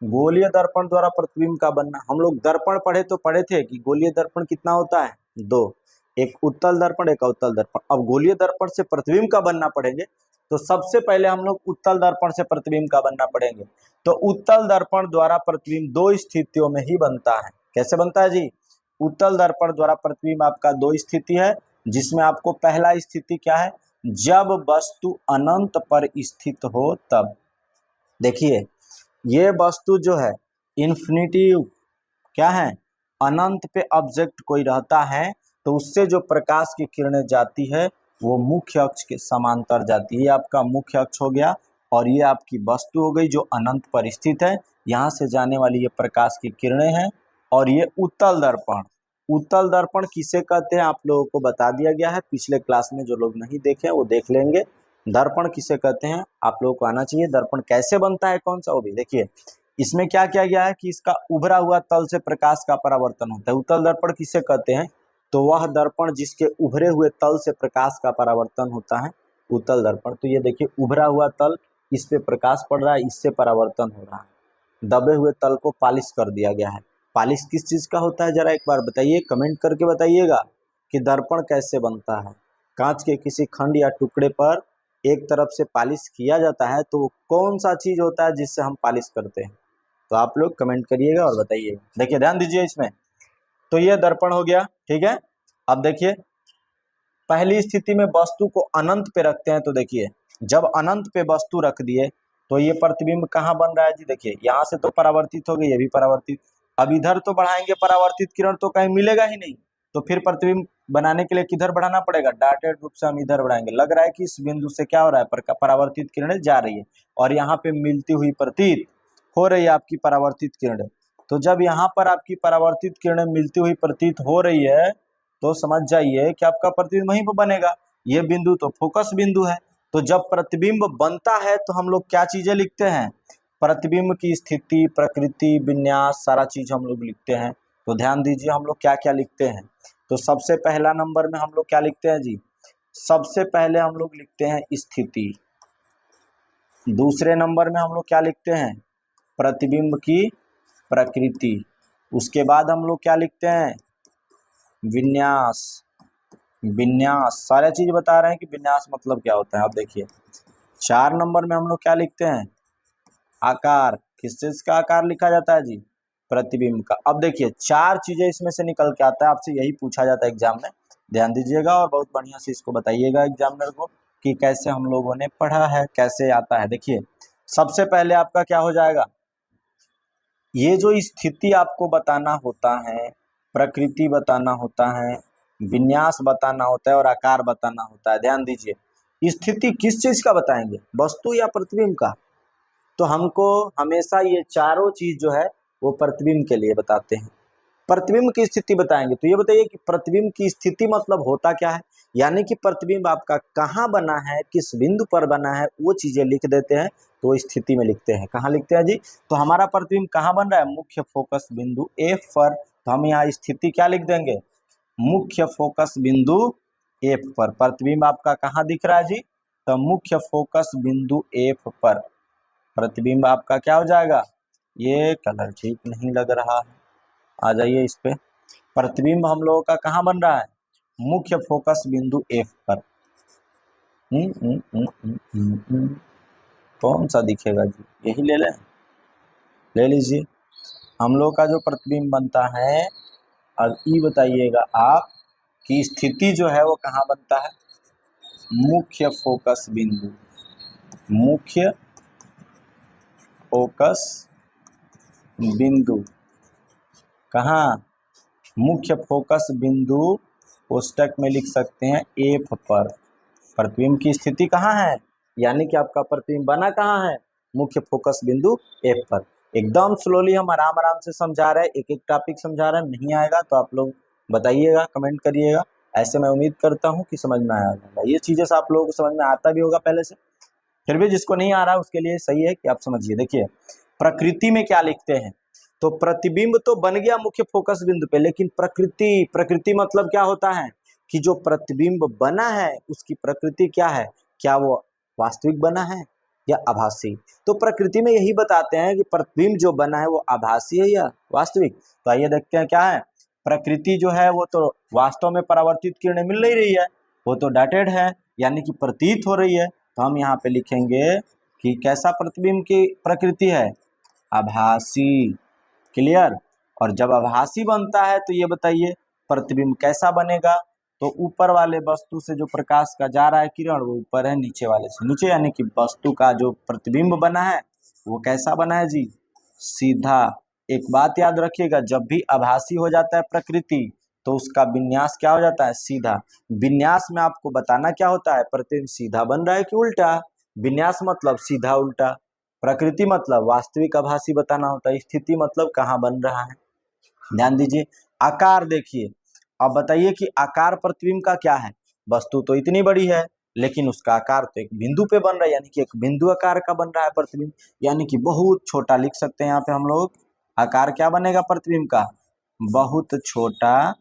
[SPEAKER 1] गोलीय दर्पण द्वारा प्रतिबिंब का बनना, हम लोग दर्पण पढ़े तो पढ़े थे कि गोलीय दर्पण कितना होता है? दो, एक उत्तल दर्पण एक अवतल दर्पण। अब गोलीय दर्पण से प्रतिबिंब का बनना पड़ेंगे तो सबसे पहले हम लोग उत्तल दर्पण से प्रतिबिंब का बनना पड़ेंगे। तो उत्तल दर्पण द्वारा प्रतिबिंब दो स्थितियों में ही बनता है। कैसे बनता है जी? उत्तल दर्पण द्वारा प्रतिबिंब आपका दो स्थिति है, जिसमें आपको पहला स्थिति क्या है? जब वस्तु अनंत पर स्थित हो तब। देखिए ये वस्तु जो है इन्फिनिटी क्या है? अनंत पे ऑब्जेक्ट कोई रहता है तो उससे जो प्रकाश की किरणें जाती है वो मुख्य अक्ष के समांतर जाती है। ये आपका मुख्य अक्ष हो गया, और ये आपकी वस्तु हो गई जो अनंत पर स्थित है। यहाँ से जाने वाली ये प्रकाश की किरणें हैं। और ये उत्तल दर्पण, उत्तल दर्पण किसे कहते हैं आप लोगों को बता दिया गया है पिछले क्लास में, जो लोग नहीं देखे वो देख लेंगे। दर्पण किसे कहते हैं आप लोगों को आना चाहिए। दर्पण कैसे बनता है, कौन सा, वो भी देखिए। इसमें क्या किया गया है कि इसका उभरा हुआ तल से प्रकाश का परावर्तन होता है। उत्तल दर्पण किसे कहते हैं? तो वह दर्पण जिसके उभरे हुए तल से प्रकाश का परावर्तन होता है, उत्तल दर्पण। तो ये देखिए उभरा हुआ तल, इस पे प्रकाश पड़ रहा है, इससे परावर्तन हो रहा है। दबे हुए तल को पॉलिश कर दिया गया है। पॉलिश किस चीज का होता है जरा एक बार बताइए, कमेंट करके बताइएगा कि दर्पण कैसे बनता है। कांच के किसी खंड या टुकड़े पर एक तरफ से पॉलिश किया जाता है तो वो कौन सा चीज होता है जिससे हम पॉलिश करते हैं? तो आप लोग कमेंट करिएगा और बताइएगा। देखिए ध्यान दीजिए इसमें। तो ये दर्पण हो गया, ठीक है। अब देखिए पहली स्थिति में वस्तु को अनंत पे रखते हैं तो देखिए जब अनंत पे वस्तु रख दिए तो ये प्रतिबिंब कहाँ बन रहा है जी, देखिए यहाँ से तो परावर्तित हो गई, ये भी परावर्तित, अब इधर तो बढ़ाएंगे परावर्तित किरण तो कहीं मिलेगा ही नहीं, तो फिर प्रतिबिंब बनाने के लिए किधर बढ़ाना पड़ेगा, डाटेड रूप से हम इधर बढ़ाएंगे। लग रहा है कि इस बिंदु से क्या हो रहा है, परावर्तित किरणें जा रही है और यहाँ पे मिलती हुई प्रतीत हो रही है आपकी परावर्तित किरणें। तो जब यहाँ पर आपकी परावर्तित किरणें मिलती हुई प्रतीत हो रही है तो समझ जाइए कि आपका प्रतिबिंब वहीं पर बनेगा। ये बिंदु तो फोकस बिंदु है। तो जब प्रतिबिंब बनता है तो हम लोग क्या चीजें लिखते हैं, प्रतिबिंब की स्थिति, प्रकृति, विन्यास, सारा चीज हम लोग लिखते हैं। तो ध्यान दीजिए हम लोग क्या क्या लिखते हैं। तो सबसे पहला नंबर में हम लोग क्या लिखते हैं जी, सबसे पहले हम लोग लिखते हैं स्थिति। दूसरे नंबर में हम लोग क्या लिखते हैं, प्रतिबिंब की प्रकृति। उसके बाद हम लोग क्या लिखते हैं, विन्यास। विन्यास सारे चीज बता रहे हैं कि विन्यास मतलब क्या होता है। अब देखिए 4 नंबर में हम लोग क्या लिखते हैं, आकार। किस चीज का आकार लिखा जाता है जी, प्रतिबिंब का। अब देखिए 4 चीजें इसमें से निकल के आता है, आपसे यही पूछा जाता है एग्जाम में, ध्यान दीजिएगा और बहुत बढ़िया से इसको बताइएगा एग्जामिनर को कि कैसे हम लोगों ने पढ़ा है, कैसे आता है। देखिए सबसे पहले आपका क्या हो जाएगा, ये जो स्थिति आपको बताना होता है, प्रकृति बताना होता है, विन्यास बताना होता है और आकार बताना होता है। ध्यान दीजिए स्थिति किस चीज का बताएंगे, वस्तु या प्रतिबिंब का। तो हमको हमेशा ये चारों चीज जो है वो प्रतिबिंब के लिए बताते हैं। प्रतिबिंब की स्थिति बताएंगे तो ये बताइए कि प्रतिबिंब की स्थिति मतलब होता क्या है, यानी कि प्रतिबिंब आपका कहाँ बना है, किस बिंदु पर बना है, वो चीजें लिख देते हैं तो स्थिति में लिखते हैं। कहाँ लिखते हैं जी, तो हमारा प्रतिबिंब कहाँ बन रहा है, मुख्य फोकस बिंदु एफ पर, तो हम यहाँ स्थिति क्या लिख देंगे, मुख्य फोकस बिंदु एफ पर। प्रतिबिंब आपका कहाँ दिख रहा है जी, तो मुख्य फोकस बिंदु एफ पर प्रतिबिंब आपका क्या हो जाएगा, ये कलर ठीक नहीं लग रहा है, आ जाइए इस पे। प्रतिबिंब हम लोगों का कहाँ बन रहा है, मुख्य फोकस बिंदु एफ पर। कौन सा दिखेगा जी, यही ले लें, ले लीजिए। हम लोग का जो प्रतिबिंब बनता है, अब ये बताइएगा आप कि स्थिति जो है वो कहाँ बनता है, मुख्य फोकस बिंदु, मुख्य फोकस बिंदु कहाँ, मुख्य फोकस बिंदु कोष्टक में लिख सकते हैं एफ पर। प्रतिबिंब की स्थिति कहाँ है, यानी कि आपका प्रतिबिंब बना कहाँ है, मुख्य फोकस बिंदु एफ पर। एकदम स्लोली हम आराम आराम से समझा रहे हैं, एक एक टॉपिक समझा रहे हैं, नहीं आएगा तो आप लोग बताइएगा, कमेंट करिएगा। ऐसे मैं उम्मीद करता हूँ कि समझ में आया होगा। ये चीज़ें से आप लोगों को समझ में आता भी होगा पहले से, फिर भी जिसको नहीं आ रहा उसके लिए सही है कि आप समझिए। देखिए प्रकृति में क्या लिखते हैं, तो प्रतिबिंब तो बन गया मुख्य फोकस बिंदु पे, लेकिन प्रकृति, प्रकृति मतलब क्या होता है कि जो प्रतिबिंब बना है उसकी प्रकृति क्या है, क्या वो वास्तविक बना है या आभासी। तो प्रकृति में यही बताते हैं कि प्रतिबिंब जो बना है वो आभासी है या वास्तविक। तो आइए देखते हैं क्या है, प्रकृति जो है वो तो वास्तव में परावर्तित किरणें मिल नहीं रही है, वो तो डाटेड है यानी कि प्रतीत हो रही है। तो हम यहाँ पे लिखेंगे कि कैसा प्रतिबिंब की प्रकृति है, आभासी। क्लियर। और जब आभासी बनता है तो ये बताइए प्रतिबिंब कैसा बनेगा, तो ऊपर वाले वस्तु से जो प्रकाश का जा रहा है किरण वो ऊपर है, नीचे वाले से नीचे, यानी कि वस्तु का जो प्रतिबिंब बना है वो कैसा बना है जी, सीधा। एक बात याद रखिएगा, जब भी आभासी हो जाता है प्रकृति तो उसका विन्यास क्या हो जाता है, सीधा। विन्यास में आपको बताना क्या होता है, प्रतिबिंब सीधा बन रहा है कि उल्टा, विन्यास मतलब सीधा उल्टा, प्रकृति मतलब वास्तविक आभासी बताना होता है, स्थिति मतलब कहाँ बन रहा है। ध्यान दीजिए आकार देखिए, अब बताइए कि आकार प्रतिबिंब का क्या है, वस्तु तो इतनी बड़ी है लेकिन उसका आकार तो एक बिंदु पे बन रहा है, यानी कि एक बिंदु आकार का बन रहा है प्रतिबिंब, यानी कि बहुत छोटा लिख सकते हैं यहाँ पे हम लोग। आकार क्या बनेगा प्रतिबिंब का, बहुत छोटा।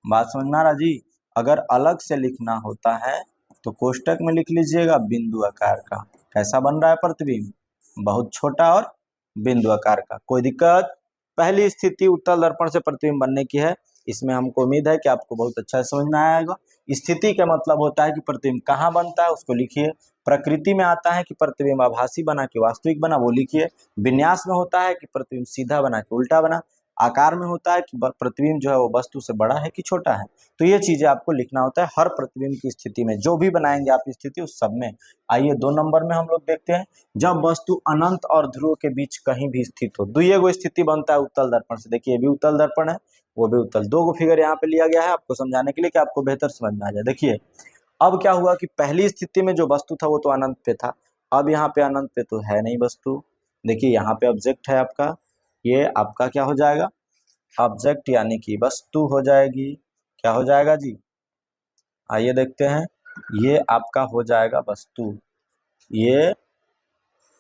[SPEAKER 1] बात समझना रहा जी। अगर अलग से लिखना होता है तो कोष्टक में लिख लीजिएगा बिंदु आकार का। कैसा बन रहा है प्रतिबिंब, बहुत छोटा और बिंदु आकार का। कोई दिक्कत, पहली स्थिति उत्तल दर्पण से प्रतिबिंब बनने की है, इसमें हमको उम्मीद है कि आपको बहुत अच्छा समझ में आएगा। स्थिति का मतलब होता है कि प्रतिबिंब कहाँ बनता है उसको लिखिए। प्रकृति में आता है कि प्रतिबिंब आभासी बना के वास्तविक बना, वो लिखिए। विन्यास में होता है कि प्रतिबिंब सीधा बना के उल्टा बना। आकार में होता है कि प्रतिबिंब जो है वो वस्तु से बड़ा है कि छोटा है। तो ये चीजें आपको लिखना होता है हर प्रतिबिंब की स्थिति में, जो भी बनाएंगे आप स्थिति उस सब में। आइए 2 नंबर में हम लोग देखते हैं, जब वस्तु अनंत और ध्रुव के बीच कहीं भी स्थित हो। दुइये गो स्थिति बनता है उत्तल दर्पण से। देखिए ये भी उत्तल दर्पण है, वो भी उत्तल। 2 गो फिगर यहाँ पे लिया गया है आपको समझाने के लिए कि आपको बेहतर समझ में आ जाए। देखिए अब क्या हुआ कि पहली स्थिति में जो वस्तु था वो तो अनंत पे था, अब यहाँ पे अनंत पे तो है नहीं वस्तु। देखिए यहाँ पे ऑब्जेक्ट है आपका, ये आपका क्या हो जाएगा, ऑब्जेक्ट यानी कि वस्तु हो जाएगी। क्या हो जाएगा जी, आइए देखते हैं, ये आपका हो जाएगा वस्तु। ये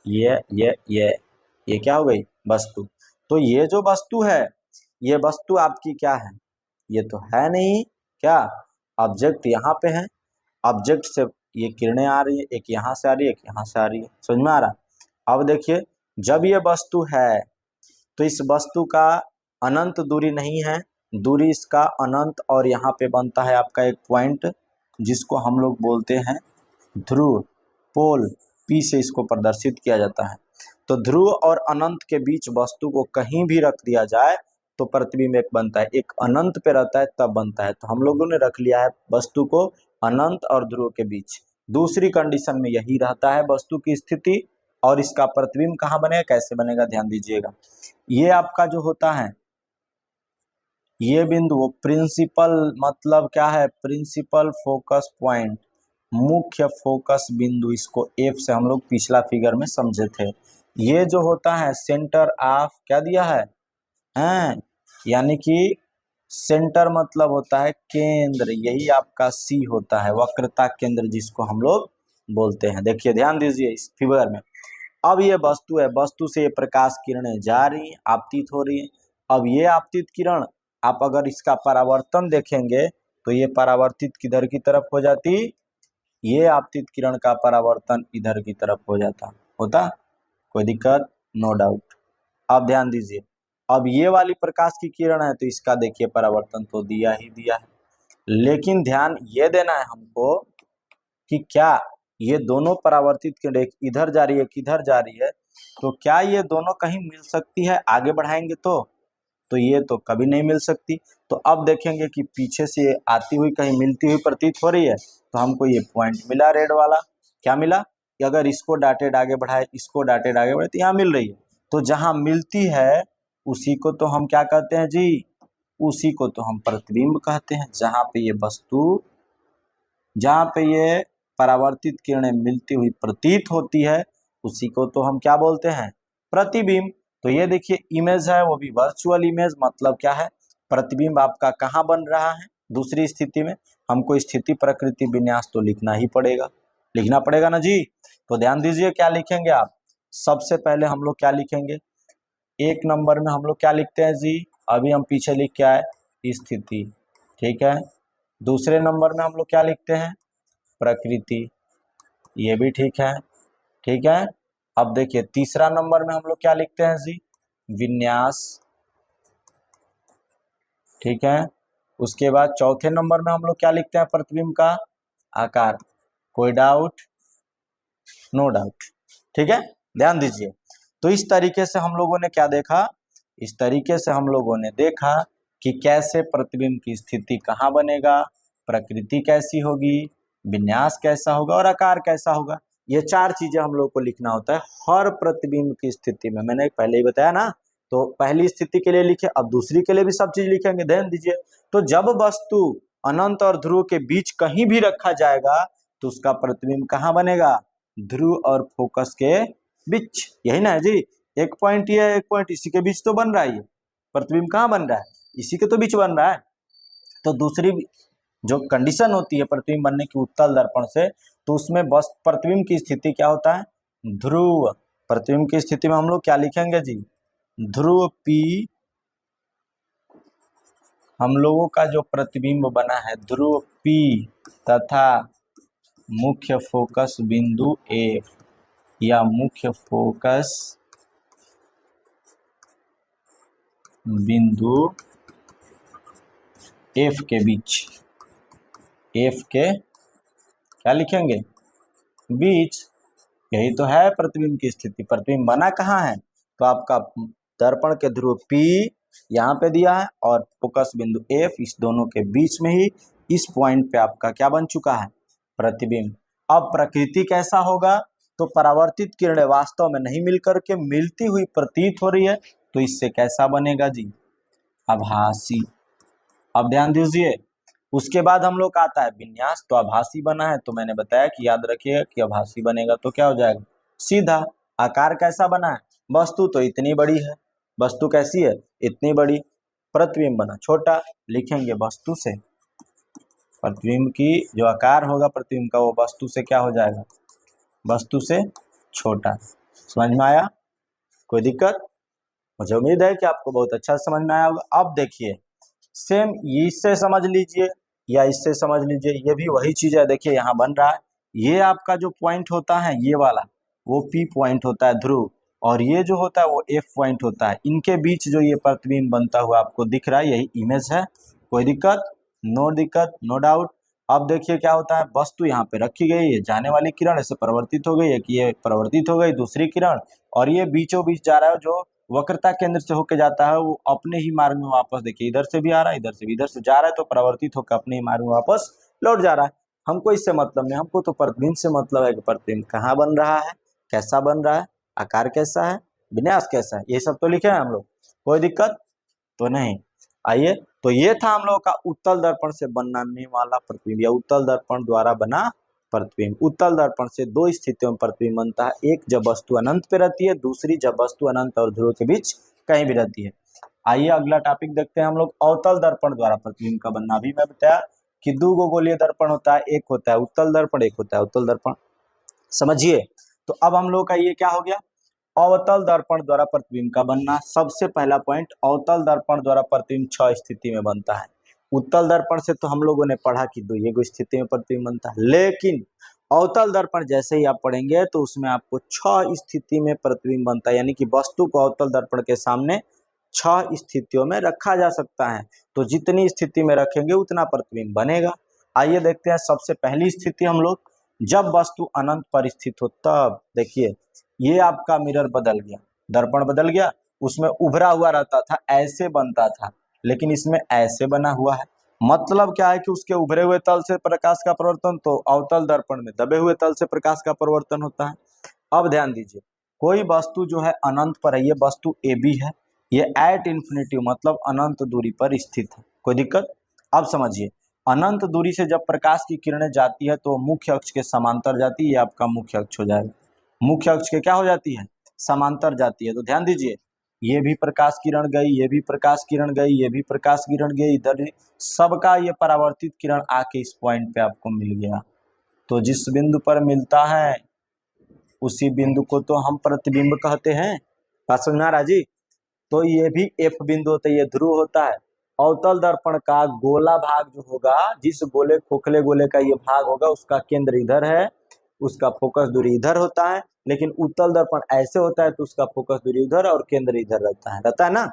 [SPEAKER 1] ये क्या हो गई, वस्तु। तो ये जो वस्तु है, ये वस्तु आपकी क्या है, ये तो है नहीं, क्या ऑब्जेक्ट यहाँ पे है। ऑब्जेक्ट से ये किरणें आ रही है, एक यहाँ से आ रही है, एक यहाँ से आ रही है, समझ में आ रहा। अब देखिए जब ये वस्तु है तो इस वस्तु का अनंत दूरी नहीं है, दूरी इसका अनंत और यहाँ पे बनता है आपका एक पॉइंट जिसको हम लोग बोलते हैं ध्रुव, पोल, पी से इसको प्रदर्शित किया जाता है। तो ध्रुव और अनंत के बीच वस्तु को कहीं भी रख दिया जाए तो प्रतिबिंब एक बनता है। एक अनंत पे रहता है तब बनता है, तो हम लोगों ने रख लिया है वस्तु को अनंत और ध्रुव के बीच। दूसरी कंडीशन में यही रहता है वस्तु की स्थिति, और इसका प्रतिबिंब कहाँ बनेगा, कैसे बनेगा, ध्यान दीजिएगा। ये आपका जो होता है ये बिंदु प्रिंसिपल, मतलब क्या है, प्रिंसिपल फोकस पॉइंट, मुख्य फोकस बिंदु, इसको एफ से हम लोग पिछला फिगर में समझे थे। ये जो होता है सेंटर ऑफ, क्या दिया है, हैं, यानी कि सेंटर मतलब होता है केंद्र, यही आपका सी होता है, वक्रता केंद्र जिसको हम लोग बोलते हैं। देखिए ध्यान दीजिए इस फिगर में, अब ये वस्तु है, वस्तु से ये प्रकाश किरणें जा रही हैं, आपतित हो रही हैं। अब ये आपतित किरण, आप अगर इसका परावर्तन देखेंगे तो ये परावर्तित किधर की तरफ हो जाती, ये आपतित किरण का परावर्तन इधर की तरफ हो जाता, होता, कोई दिक्कत, नो डाउट। अब ध्यान दीजिए, अब ये वाली प्रकाश की किरण है तो इसका देखिए परावर्तन तो दिया ही दिया है, लेकिन ध्यान ये देना है हमको कि क्या ये दोनों परावर्तित किरण एक इधर जा रही है, किधर जा रही है, तो क्या ये दोनों कहीं मिल सकती है आगे बढ़ाएंगे तो ये तो कभी नहीं मिल सकती। तो अब देखेंगे कि पीछे से आती हुई कहीं मिलती हुई प्रतीत हो रही है, तो हमको ये पॉइंट मिला रेड वाला। क्या मिला कि अगर इसको डाटेड आगे बढ़ाए, इसको डाटेड आगे बढ़ाए तो यहाँ मिल रही है। तो जहाँ मिलती है उसी को तो हम क्या कहते हैं जी, उसी को तो हम प्रतिबिंब कहते हैं। जहाँ पे ये वस्तु, जहाँ पे ये परावर्तित किरणें मिलती हुई प्रतीत होती है उसी को तो हम क्या बोलते हैं, प्रतिबिंब। तो ये देखिए इमेज है, वो भी वर्चुअल इमेज, मतलब क्या है, प्रतिबिंब आपका कहाँ बन रहा है, दूसरी स्थिति में। हमको स्थिति प्रकृति विन्यास तो लिखना ही पड़ेगा, लिखना पड़ेगा ना जी। तो ध्यान दीजिए क्या लिखेंगे आप, सबसे पहले हम लोग क्या लिखेंगे, 1 नंबर में हम लोग क्या लिखते हैं जी, अभी हम पीछे लिख के आए, स्थिति, ठीक है। दूसरे नंबर में हम लोग क्या लिखते हैं, प्रकृति, ये भी ठीक है, ठीक है। अब देखिए तीसरा नंबर में हम लोग क्या लिखते हैं जी, विन्यास, ठीक है। उसके बाद चौथे नंबर में हम लोग क्या लिखते हैं, प्रतिबिंब का आकार, कोई डाउट, नो डाउट, ठीक है। ध्यान दीजिए, तो इस तरीके से हम लोगों ने क्या देखा, इस तरीके से हम लोगों ने देखा कि कैसे प्रतिबिंब की स्थिति कहाँ बनेगा, प्रकृति कैसी होगी, विन्यास कैसा होगा और आकार कैसा होगा। ये 4 चीजें हम लोग को लिखना होता है हर प्रतिबिंब की स्थिति में, मैंने पहले ही बताया ना। तो पहली स्थिति के लिए लिखे, अब दूसरी के लिए भी सब चीज लिखेंगे, ध्यान दीजिए। तो जब वस्तु अनंत और ध्रुव के बीच कहीं भी रखा जाएगा तो उसका प्रतिबिंब कहाँ बनेगा, ध्रुव और फोकस के बीच, यही ना है जी। एक पॉइंट ये है, एक पॉइंट इसी के बीच तो बन रहा है, ये प्रतिबिंब कहाँ बन रहा है, इसी के तो बीच बन रहा है। तो दूसरी जो कंडीशन होती है प्रतिबिंब बनने की उत्तल दर्पण से, तो उसमें बस प्रतिबिंब की स्थिति क्या होता है, ध्रुव। प्रतिबिंब की स्थिति में हम लोग क्या लिखेंगे जी, ध्रुव P, हम लोगों का जो प्रतिबिंब बना है ध्रुव P तथा मुख्य फोकस बिंदु F या मुख्य फोकस बिंदु F के बीच, F के क्या लिखेंगे, बीच, यही तो है प्रतिबिंब की स्थिति। प्रतिबिंब बना कहाँ है, तो आपका दर्पण के ध्रुव P यहाँ पे दिया है, और फोकस बिंदु F इस दोनों के बीच में ही इस पॉइंट पे आपका क्या बन चुका है, प्रतिबिंब। अब प्रकृति कैसा होगा, तो परावर्तित किरणें वास्तव में नहीं मिलकर के मिलती हुई प्रतीत हो रही है, तो इससे कैसा बनेगा जी, आभासी। अब ध्यान दीजिए, उसके बाद हम लोग का आता है विन्यास। तो आभासी बना है, तो मैंने बताया कि याद रखिएगा कि आभासी बनेगा तो क्या हो जाएगा, सीधा। आकार कैसा बना है, वस्तु तो इतनी बड़ी है, वस्तु कैसी है, इतनी बड़ी। प्रतिबिंब बना छोटा, लिखेंगे वस्तु से, प्रतिबिंब की जो आकार होगा प्रतिबिंब का वो वस्तु से क्या हो जाएगा, वस्तु से छोटा। समझ में आया, कोई दिक्कत? मुझे उम्मीद है कि आपको बहुत अच्छा समझ में आया होगा। अब देखिए सेम इससे समझ लीजिए या इससे समझ लीजिए, ये भी वही चीज है। देखिए यहाँ बन रहा है, ये आपका जो पॉइंट होता है ये वाला, वो P पॉइंट होता है ध्रुव, और ये जो होता है वो F पॉइंट होता है। इनके बीच जो ये प्रतिबिंब बनता हुआ आपको दिख रहा है, यही इमेज है। कोई दिक्कत? नो दिक्कत, नो डाउट। अब देखिए क्या होता है, वस्तु यहाँ पे रखी गई है, जाने वाली किरण ऐसे परिवर्तित हो गई है कि ये परिवर्तित हो गई दूसरी किरण, और ये बीचों बीच जा रहा है, जो वक्रता केंद्र से होकर जाता है वो अपने ही मार्ग में वापस, देखिए इधर से भी आ रहा है, इधर से भी, इधर से जा रहा है, तो परावर्तित होकर अपने ही मार्ग में वापस लौट जा रहा है। हमको इससे मतलब नहीं, हमको तो प्रतिबिंब से मतलब है कि प्रतिबिंब कहाँ बन रहा है, कैसा बन रहा है, आकार कैसा है, विन्यास कैसा है, ये सब तो लिखे हैं हम लोग। कोई दिक्कत तो नहीं। आइए, तो ये था हम लोग का उत्तल दर्पण से बनने वाला प्रतिबिंब, या उत्तल दर्पण द्वारा बना प्रतिबिंब। उत्तल दर्पण से दो स्थितियों में प्रतिबिंब बनता है, एक जब वस्तु अनंत पे रहती है, दूसरी जब वस्तु अनंत और ध्रुव के बीच कहीं भी रहती है। आइए अगला टॉपिक देखते हैं हम लोग, अवतल दर्पण द्वारा प्रतिबिंब का बनना। अभी मैं बताया कि दो गोलीय दर्पण होता है, एक होता है उत्तल दर्पण, एक होता है अवतल दर्पण, समझिए। तो अब हम लोग का ये क्या हो गया, अवतल दर्पण द्वारा प्रतिबिंब का बनना। सबसे पहला पॉइंट, अवतल दर्पण द्वारा प्रतिबिंब 6 स्थिति में बनता है। उत्तल दर्पण से तो हम लोगों ने पढ़ा कि दो ये स्थिति में प्रतिबिंब बनता है, लेकिन अवतल दर्पण जैसे ही आप पढ़ेंगे तो उसमें आपको 6 स्थिति में प्रतिबिंब बनता है, यानी कि वस्तु को अवतल दर्पण के सामने 6 स्थितियों में रखा जा सकता है। तो जितनी स्थिति में रखेंगे उतना प्रतिबिंब बनेगा। आइए देखते हैं सबसे पहली स्थिति हम लोग, जब वस्तु अनंत पर स्थित हो तब। देखिए ये आपका मिरर बदल गया, दर्पण बदल गया, उसमें उभरा हुआ रहता था, ऐसे बनता था, लेकिन इसमें ऐसे बना हुआ है। मतलब क्या है कि उसके उभरे हुए तल से प्रकाश का परिवर्तन, तो अवतल दर्पण में दबे हुए तल से प्रकाश का परिवर्तन होता है। अब ध्यान दीजिए, कोई वस्तु जो है अनंत पर है, ये वस्तु AB है, ये एट इन्फिनिटी मतलब अनंत दूरी पर स्थित है। कोई दिक्कत? अब समझिए, अनंत दूरी से जब प्रकाश की किरणें जाती है तो मुख्य अक्ष के समांतर जाती है, ये आपका मुख्य अक्ष हो जाएगा। मुख्य अक्ष के क्या हो जाती है, समांतर जाती है। तो ध्यान दीजिए, ये भी प्रकाश किरण गई, ये भी प्रकाश किरण गई, ये भी प्रकाश किरण गई, इधर सबका ये परावर्तित किरण आके इस पॉइंट पे आपको मिल गया। तो जिस बिंदु पर मिलता है उसी बिंदु को तो हम प्रतिबिंब कहते हैं। बात समझ में आ रहा जी? तो ये भी F बिंदु होता है, ये ध्रुव होता है। अवतल दर्पण का गोला भाग जो होगा, जिस गोले खोखले गोले का ये भाग होगा, उसका केंद्र इधर है, उसका फोकस दूरी इधर होता है। लेकिन उत्तल दर्पण ऐसे होता है तो उसका फोकस दूरी उधर और केंद्र इधर रहता है ना।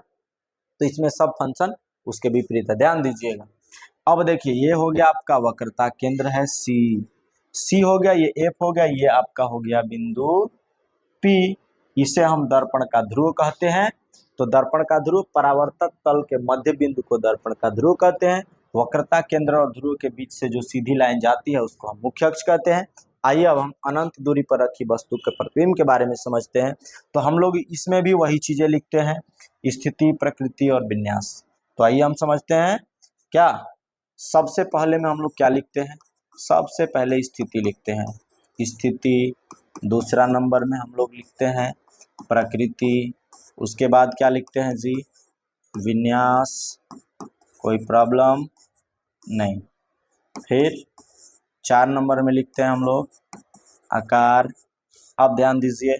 [SPEAKER 1] तो इसमें सब फंक्शन उसके विपरीत है, ध्यान दीजिएगा। अब देखिए, ये हो गया आपका वक्रता केंद्र है C हो गया, ये F हो गया, ये आपका हो गया बिंदु P। इसे हम दर्पण का ध्रुव कहते हैं। तो दर्पण का ध्रुव, परावर्तक तल के मध्य बिंदु को दर्पण का ध्रुव कहते हैं। वक्रता केंद्र और ध्रुव के बीच से जो सीधी लाइन जाती है उसको हम मुख्य अक्ष कहते हैं। आइए अब हम अनंत दूरी पर रखी वस्तु के प्रतिबिंब के बारे में समझते हैं। तो हम लोग इसमें भी वही चीजें लिखते हैं, स्थिति, प्रकृति और विन्यास। तो आइए हम समझते हैं। क्या सबसे पहले में हम लोग क्या लिखते हैं, सबसे पहले स्थिति लिखते हैं, स्थिति। दूसरा नंबर में हम लोग लिखते हैं प्रकृति। उसके बाद क्या लिखते हैं जी, विन्यास। कोई प्रॉब्लम नहीं। फिर 4 नंबर में लिखते हैं हम लोग आकार। अब ध्यान दीजिए,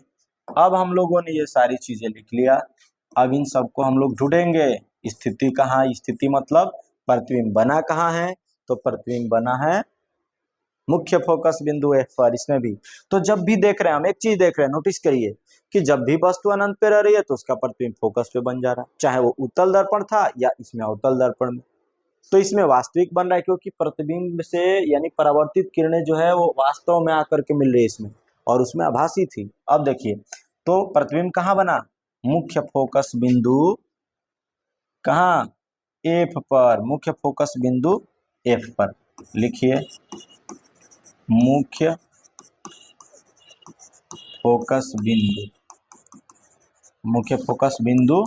[SPEAKER 1] अब हम लोगों ने ये सारी चीजें लिख लिया। अब इन सबको हम लोग ढूंढेंगे। स्थिति कहाँ, स्थिति मतलब प्रतिबिंब बना कहाँ है, तो प्रतिबिंब बना है मुख्य फोकस बिंदु F पर। इसमें भी तो जब भी देख रहे हैं हम एक चीज देख रहे हैं, नोटिस करिए कि जब भी वस्तु अनंत पे रह रही है तो उसका प्रतिबिंब फोकस पे बन जा रहा है, चाहे वो उत्तल दर्पण था या इसमें अवतल दर्पण में। तो इसमें वास्तविक बन रहा है, क्योंकि प्रतिबिंब से यानी परावर्तित किरणें जो है वो वास्तव में आकर के मिल रही है इसमें, और उसमें आभासी थी। अब देखिए, तो प्रतिबिंब कहाँ बना, मुख्य फोकस बिंदु कहाँ, एफ पर, मुख्य फोकस बिंदु एफ पर। लिखिए मुख्य फोकस बिंदु, मुख्य फोकस बिंदु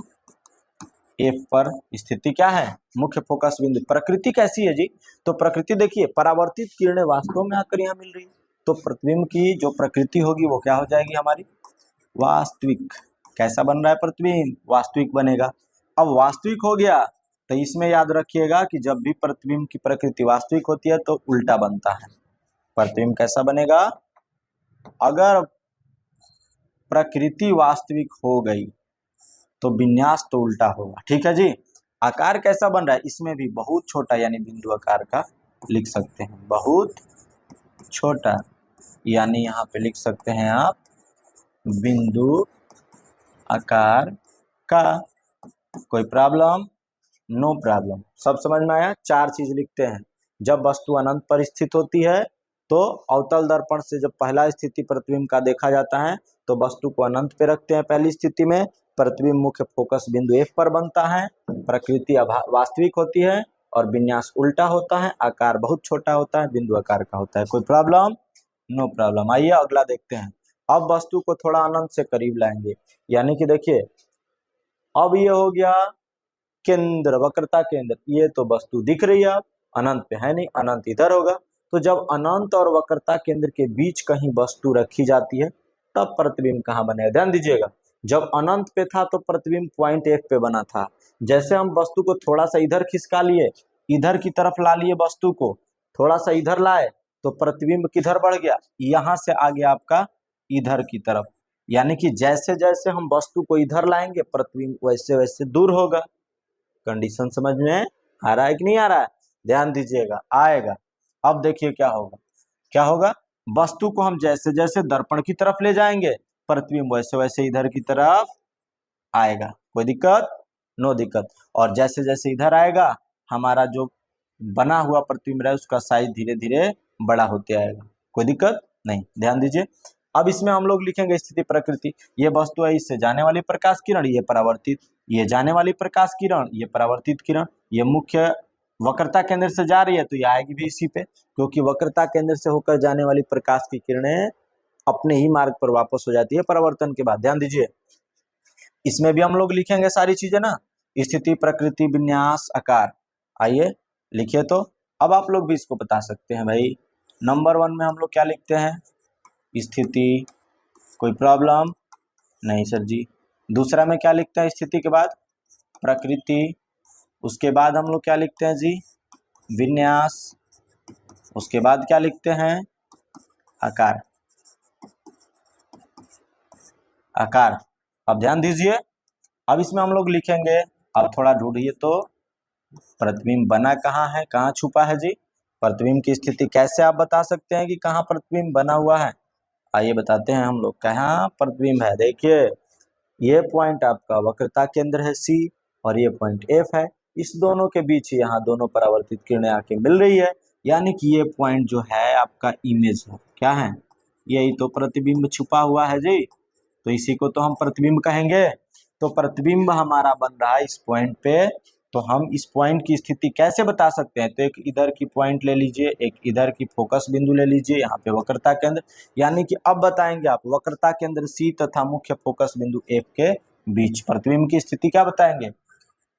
[SPEAKER 1] एफ पर स्थिति क्या है, मुख्य फोकस बिंदु। प्रकृति कैसी है जी, तो प्रकृति देखिए, परावर्तित किरणें वास्तव में आकर यहाँ मिल रही है, तो प्रतिबिंब की जो प्रकृति होगी वो क्या हो जाएगी हमारी, वास्तविक। कैसा बन रहा है प्रतिबिंब, वास्तविक बनेगा। अब वास्तविक हो गया तो इसमें याद रखिएगा कि जब भी प्रतिबिंब की प्रकृति वास्तविक होती है तो उल्टा बनता है। प्रतिबिंब कैसा बनेगा, अगर प्रकृति वास्तविक हो गई तो विन्यास तो उल्टा होगा। ठीक है जी। आकार कैसा बन रहा है, इसमें भी बहुत छोटा यानी बिंदु आकार का लिख सकते हैं, बहुत छोटा, यानी यहाँ पे लिख सकते हैं आप बिंदु आकार का। कोई प्रॉब्लम, नो प्रॉब्लम, सब समझ में आया। चार चीज लिखते हैं, जब वस्तु अनंत पर स्थित होती है तो अवतल दर्पण से जब पहला स्थिति प्रतिबिंब का देखा जाता है तो वस्तु को अनंत पे रखते हैं पहली स्थिति में, प्रतिबिंब मुख्य फोकस बिंदु एफ पर बनता है, प्रकृति वास्तविक होती है और विन्यास उल्टा होता है, आकार बहुत छोटा होता है, बिंदु आकार का होता है। कोई प्रॉब्लम, नो प्रॉब्लम। आइए अगला देखते हैं। अब वस्तु को थोड़ा अनंत से करीब लाएंगे, यानी कि देखिए अब ये हो गया केंद्र, वक्रता केंद्र, ये तो वस्तु दिख रही है, अब अनंत पे है नहीं, अनंत इधर होगा। तो जब अनंत और वक्रता केंद्र के बीच कहीं वस्तु रखी जाती है तब प्रतिबिंब कहाँ बनेगा, ध्यान दीजिएगा। जब अनंत पे था तो प्रतिबिंब पॉइंट एफ पे बना था, जैसे हम वस्तु को थोड़ा सा इधर खिसका लिए, इधर की तरफ ला लिए, वस्तु को थोड़ा सा इधर लाए तो प्रतिबिंब किधर बढ़ गया, यहाँ से आ गया आपका इधर की तरफ। यानी कि जैसे जैसे हम वस्तु को इधर लाएंगे प्रतिबिंब वैसे वैसे दूर होगा। कंडीशन समझ में आ रहा है कि नहीं आ रहा है, ध्यान दीजिएगा, आएगा। अब देखिए क्या होगा, क्या होगा, वस्तु को हम जैसे जैसे दर्पण की तरफ ले जाएंगे प्रतिबिंब वैसे वैसे इधर की तरफ आएगा। कोई दिक्कत, नो दिक्कत। और जैसे जैसे इधर आएगा हमारा जो बना हुआ प्रतिबिंब है उसका साइज धीरे धीरे बड़ा होते आएगा। कोई दिक्कत नहीं, ध्यान दीजिए। अब इसमें हम लोग लिखेंगे स्थिति प्रकृति, ये वस्तु है, इससे जाने वाली प्रकाश किरण, ये परावर्तित, ये जाने वाली प्रकाश किरण, ये परावर्तित किरण, ये मुख्य वक्रता केंद्र से जा रही है तो ये आएगी भी इसी पे, क्योंकि वक्रता केंद्र से होकर जाने वाली प्रकाश की किरणें अपने ही मार्ग पर वापस हो जाती है परावर्तन के बाद। ध्यान दीजिए, इसमें भी हम लोग लिखेंगे सारी चीजें ना, स्थिति प्रकृति विन्यास आकार। आइए लिखिए तो। अब आप लोग भी इसको बता सकते हैं भाई। नंबर 1 में हम लोग क्या लिखते हैं, स्थिति, कोई प्रॉब्लम नहीं सर जी। दूसरा में क्या लिखते हैं, स्थिति के बाद प्रकृति, उसके बाद हम लोग क्या लिखते हैं जी, विन्यास, उसके बाद क्या लिखते हैं, आकार, आकार। अब ध्यान दीजिए, अब इसमें हम लोग लिखेंगे, अब थोड़ा ढूंढिए तो प्रतिबिंब बना कहाँ है, कहाँ छुपा है जी। प्रतिबिंब की स्थिति कैसे आप बता सकते हैं कि कहाँ प्रतिबिंब बना हुआ है, आइए बताते हैं हम लोग। कहाँ प्रतिबिंब है, देखिए ये पॉइंट आपका वक्रता केंद्र है सी और ये पॉइंट एफ है, इस दोनों के बीच यहाँ दोनों परावर्तित किरणें आके मिल रही है, यानी कि ये पॉइंट जो है आपका इमेज है, क्या है, यही तो प्रतिबिंब छुपा हुआ है जी, तो इसी को तो हम प्रतिबिंब कहेंगे। तो प्रतिबिंब हमारा बन रहा है इस पॉइंट पे, तो हम इस पॉइंट की स्थिति कैसे बता सकते हैं, तो एक इधर की पॉइंट ले लीजिए, एक इधर की फोकस बिंदु ले लीजिए, यहाँ पे वक्रता केंद्र, यानी कि अब बताएंगे आप वक्रता केंद्र सी तथा मुख्य फोकस बिंदु एफ के बीच प्रतिबिंब की स्थिति क्या बताएंगे,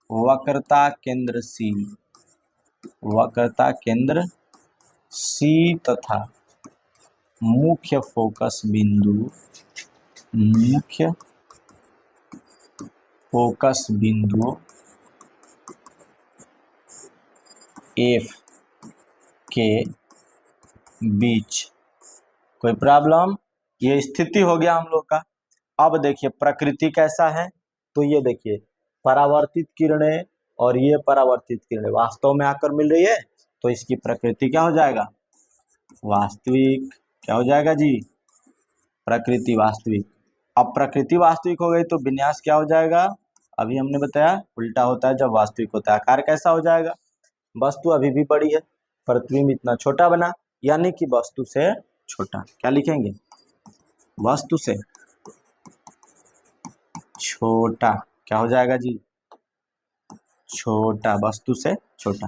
[SPEAKER 1] वक्रता केंद्र सी, वक्रता केंद्र सी तथा मुख्य फोकस बिंदु, मुख्य फोकस बिंदु एफ के बीच। कोई प्रॉब्लम, ये स्थिति हो गया हम लोग का। अब देखिए प्रकृति कैसा है, तो ये देखिए परावर्तित किरणें और ये परावर्तित किरणें वास्तव में आकर मिल रही है, तो इसकी प्रकृति क्या हो जाएगा, वास्तविक। क्या हो जाएगा जी, प्रकृति वास्तविक। अब प्रकृति वास्तविक हो गई तो विन्यास क्या हो जाएगा, अभी हमने बताया उल्टा होता है जब वास्तविक होता है। आकार कैसा हो जाएगा, वस्तु अभी भी बड़ी है, प्रतिबिंब इतना छोटा बना, यानी कि वस्तु से छोटा। क्या लिखेंगे, वस्तु से छोटा, क्या हो जाएगा जी, छोटा, वस्तु से छोटा।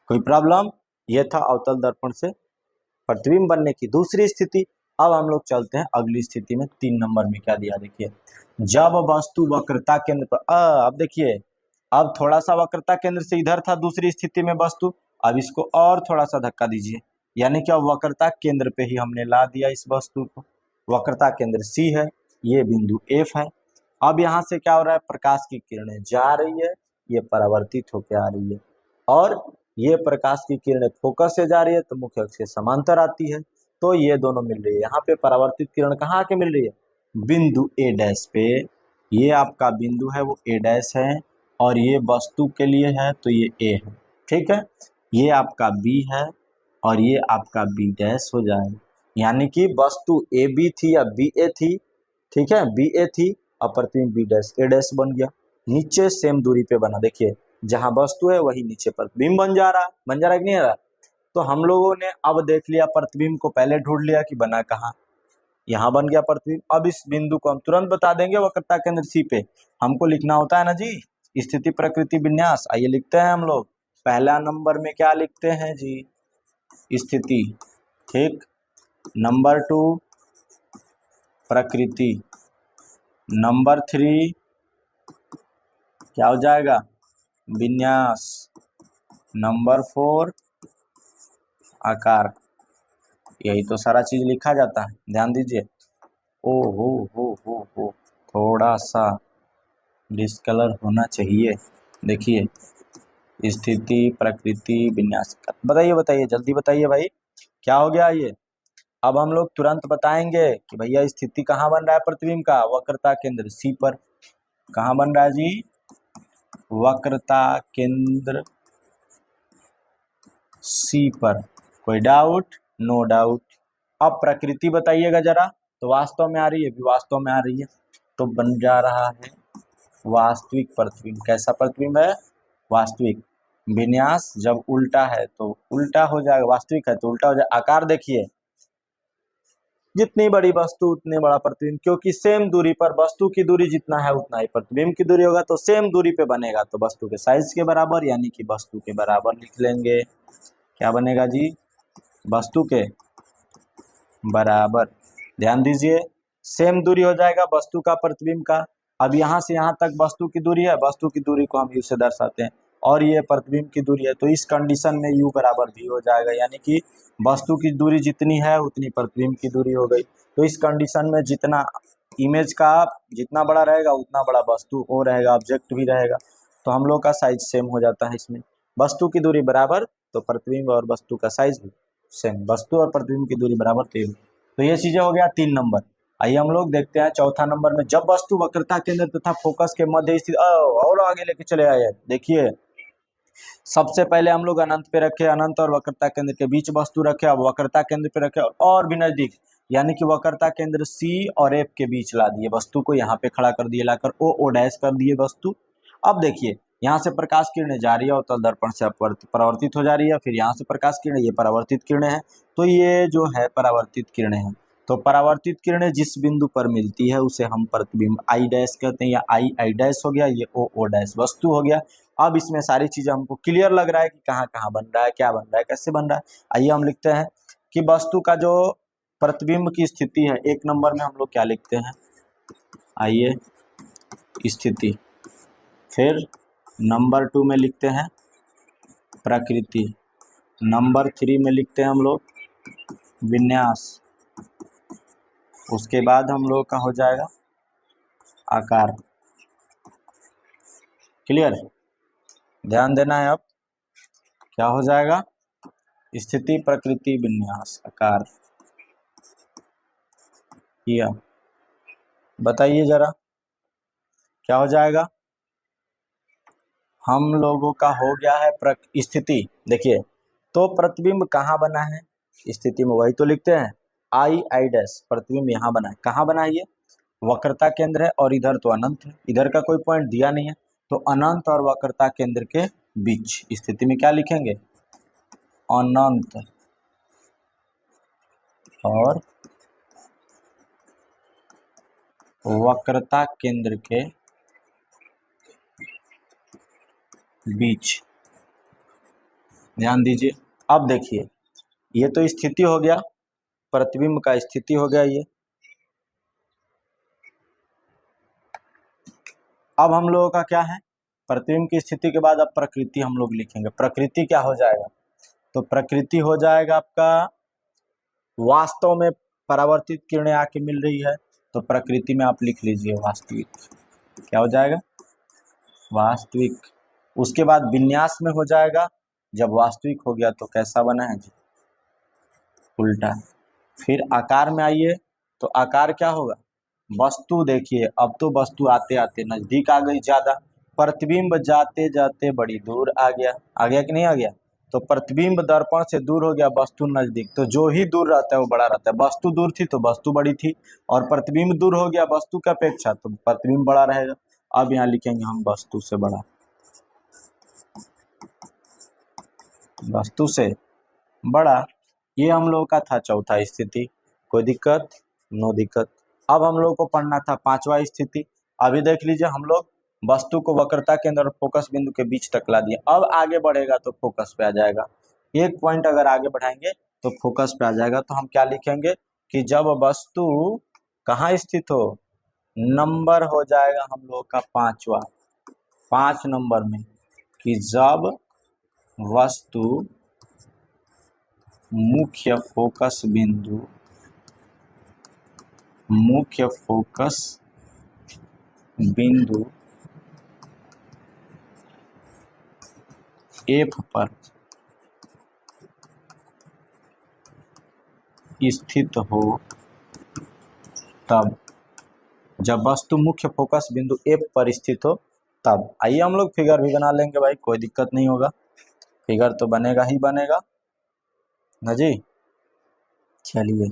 [SPEAKER 1] कोई प्रॉब्लम? ये था अवतल दर्पण से प्रतिबिंब बनने की दूसरी स्थिति। अब हम लोग चलते हैं अगली स्थिति में। 3 नंबर में क्या दिया देखिए, जब वस्तु वक्रता केंद्र पर अब देखिए, अब थोड़ा सा वक्रता केंद्र से इधर था दूसरी स्थिति में वस्तु, अब इसको और थोड़ा सा धक्का दीजिए, यानी कि अब वक्रता केंद्र पे ही हमने ला दिया इस वस्तु को। वक्रता केंद्र सी है, ये बिंदु एफ है। अब यहाँ से क्या हो रहा है, प्रकाश की किरणें जा रही है, ये परावर्तित होकर आ रही है, और ये प्रकाश की किरणें फोकस से जा रही है तो मुख्य अक्ष के समांतर आती है, तो ये दोनों मिल रही है। यहाँ पे परावर्तित किरण कहाँ आके मिल रही है, बिंदु ए डैश पे। ये आपका बिंदु है वो ए डैश है, और ये वस्तु के लिए है तो ये ए है, ठीक है। ये आपका बी है और ये आपका बी डैश हो जाएगा, यानी कि वस्तु ए बी थी या बी ए थी, ठीक है, बी ए थी और प्रतिबिंब बी डैश ए डैश बन गया। नीचे सेम दूरी पे बना, देखिए जहां वस्तु है वही नीचे प्रतिबिंब बन जा रहा है कि नहीं आ रहा। तो हम लोगों ने अब देख लिया प्रतिबिंब को, पहले ढूंढ लिया कि बना कहाँ, यहाँ बन गया प्रतिबिंब। अब इस बिंदु को हम तुरंत बता देंगे वक्रता केंद्र सी पे। हमको लिखना होता है ना जी स्थिति प्रकृति विन्यास। आइए लिखते हैं हम लोग। पहला नंबर में क्या लिखते हैं जी, स्थिति, ठीक। नंबर 2 प्रकृति, नंबर 3 क्या हो जाएगा, विन्यास, नंबर 4 आकार। यही तो सारा चीज लिखा जाता है, ध्यान दीजिए। ओ हो, थोड़ा सा डिस्कलर होना चाहिए। देखिए स्थिति प्रकृति विन्यास, बताइए जल्दी बताइए भाई, क्या हो गया ये। अब हम लोग तुरंत बताएंगे कि भैया स्थिति कहाँ बन रहा है प्रतिबिंब का, वक्रता केंद्र सी पर। कहाँ बन रहा है जी, वक्रता केंद्र सी पर। कोई डाउट? No doubt. अब प्रकृति बताइएगा जरा, तो वास्तव में आ रही है, भी वास्तव में आ रही है, तो बन जा रहा है वास्तविक प्रतिबिंब। कैसा प्रतिबिंब है, वास्तविक। विन्यास जब उल्टा है तो उल्टा हो जाएगा, वास्तविक है तो उल्टा हो जाएगा। आकार देखिए, जितनी बड़ी वस्तु उतने बड़ा प्रतिबिंब, क्योंकि सेम दूरी पर, वस्तु की दूरी जितना है उतना ही प्रतिबिंब की दूरी होगा, तो सेम दूरी पे बनेगा, तो वस्तु के साइज के बराबर, यानी कि वस्तु के बराबर लिख लेंगे। क्या बनेगा जी, वस्तु के बराबर। ध्यान दीजिए, सेम दूरी हो जाएगा वस्तु का प्रतिबिंब का। अब यहाँ से यहाँ तक वस्तु की दूरी है, वस्तु की दूरी को हम यू से दर्शाते हैं, और ये प्रतिबिंब की दूरी है, तो इस कंडीशन में u बराबर v हो जाएगा, यानी कि वस्तु की दूरी जितनी है उतनी प्रतिबिंब की दूरी हो गई। तो इस कंडीशन में जितना इमेज का जितना बड़ा रहेगा उतना बड़ा वस्तु वो रहेगा, ऑब्जेक्ट भी रहेगा, तो हम लोग का साइज सेम हो जाता है इसमें। वस्तु की दूरी बराबर तो प्रतिबिंब और वस्तु का साइज भी सेम, वस्तु और प्रतिबिंब की दूरी बराबर तो ये चीजें हो गया 3 नंबर। आइए हम लोग देखते हैं चौथा नंबर में, जब वस्तु वक्रता केंद्र तथा फोकस के मध्य स्थित, और आगे लेके चले आए। देखिए सबसे पहले हम लोग अनंत पे रखे, अनंत और वक्रता केंद्र के बीच वस्तु रखे, अब वक्रता केंद्र पे रखे और भी नजदीक, यानी कि वक्रता केंद्र सी और एफ के बीच ला दिए वस्तु को, यहाँ पे खड़ा कर दिए, लाकर ओ डैश कर दिए वस्तु। अब देखिए यहाँ से प्रकाश किरणें जा रही है अवतल दर्पण से परावर्तित हो जा रही है, फिर यहाँ से प्रकाश किरणें, ये परावर्तित किरणें हैं, तो ये जो है परावर्तित किरणें हैं। तो परावर्तित किरणें जिस बिंदु पर मिलती है उसे हम प्रतिबिंब आई डैश कहते हैं, या आई डैश हो गया, ये ओ डैश वस्तु हो गया। अब इसमें सारी चीजें हमको क्लियर लग रहा है कि कहाँ कहाँ बन रहा है, क्या बन रहा है, कैसे बन रहा है। आइए हम लिखते हैं कि वस्तु का जो प्रतिबिंब की स्थिति है, 1 नंबर में हम लोग क्या लिखते हैं, आइए स्थिति, फिर नंबर 2 में लिखते हैं प्रकृति, नंबर 3 में लिखते हैं हम लोग विन्यास, उसके बाद हम लोग का हो जाएगा आकार। क्लियर, ध्यान देना है। अब क्या हो जाएगा, स्थिति प्रकृति विन्यास आकार किया, बताइए जरा क्या हो जाएगा। हम लोगों का हो गया है स्थिति। देखिए तो प्रतिबिंब कहाँ बना है, स्थिति में वही तो लिखते हैं आई डैश, प्रतिबिंब यहाँ बना है। कहाँ बना है, ये वक्रता केंद्र है, और इधर तो अनंत है, इधर का कोई पॉइंट दिया नहीं है, तो अनंत और वक्रता केंद्र के बीच स्थिति में क्या लिखेंगे, अनंत और वक्रता केंद्र के बीच। ध्यान दीजिए। अब देखिए, ये तो स्थिति हो गया, प्रतिबिंब का स्थिति हो गया ये। अब हम लोगों का क्या है, प्रतिबिंब की स्थिति के बाद अब प्रकृति हम लोग लिखेंगे। प्रकृति क्या हो जाएगा, तो प्रकृति हो जाएगा आपका, वास्तव में परावर्तित किरणें आके मिल रही है, तो प्रकृति में आप लिख लीजिए वास्तविक। क्या हो जाएगा, वास्तविक। उसके बाद विन्यास में हो जाएगा, जब वास्तविक हो गया तो कैसा बना है जी, उल्टा। फिर आकार में आइए, तो आकार क्या होगा, वस्तु। देखिए अब तो वस्तु आते आते नजदीक आ गई ज्यादा, प्रतिबिंब जाते जाते बड़ी दूर आ गया कि नहीं आ गया। तो प्रतिबिंब दर्पण से दूर हो गया, वस्तु नजदीक, तो जो ही दूर रहता है वो बड़ा रहता है। वस्तु दूर थी तो वस्तु बड़ी थी, और प्रतिबिंब दूर हो गया वस्तु की अपेक्षा, तो प्रतिबिंब बड़ा रहेगा। अब यहाँ लिखेंगे हम वस्तु से बड़ा, वस्तु से बड़ा। ये हम लोगों का था चौथा स्थिति, कोई दिक्कत, नो दिक्कत। अब हम लोग को पढ़ना था पांचवा स्थिति। अभी देख लीजिए, हम लोग वस्तु को वक्रता केंद्र और फोकस बिंदु के बीच तक ला दिए। अब आगे बढ़ेगा तो फोकस पे आ जाएगा, एक पॉइंट अगर आगे बढ़ाएंगे तो फोकस पे आ जाएगा। तो हम क्या लिखेंगे कि जब वस्तु कहाँ स्थित हो, नंबर हो जाएगा हम लोग का पांचवा, 5 नंबर में, कि जब वस्तु मुख्य फोकस बिंदु F पर स्थित हो, तब। जब वस्तु मुख्य फोकस बिंदु F पर स्थित हो तब। आइए हम लोग फिगर भी बना लेंगे भाई, कोई दिक्कत नहीं होगा, फिगर तो बनेगा ही बनेगा ना जी। चलिए,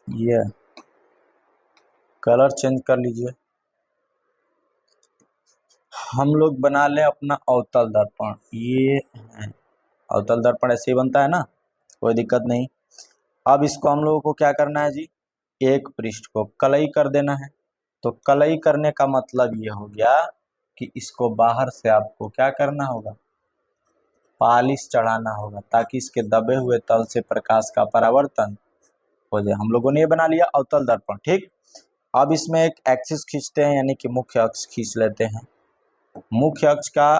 [SPEAKER 1] ये कलर चेंज कर लीजिए। हम लोग बना लें अपना अवतल दर्पण। ये है अवतल दर्पण, ऐसे ही बनता है ना, कोई दिक्कत नहीं। अब इसको हम लोगों को क्या करना है जी, एक पृष्ठ को कलई कर देना है। तो कलई करने का मतलब ये हो गया कि इसको बाहर से आपको क्या करना होगा, पालिश चढ़ाना होगा, ताकि इसके दबे हुए तल से प्रकाश का परावर्तन हो जाए। हम लोगों ने ये बना लिया अवतल दर्पण, ठीक। अब इसमें एक एक्सिस खींचते हैं, यानी कि मुख्य अक्ष खींच लेते हैं। मुख्य अक्ष का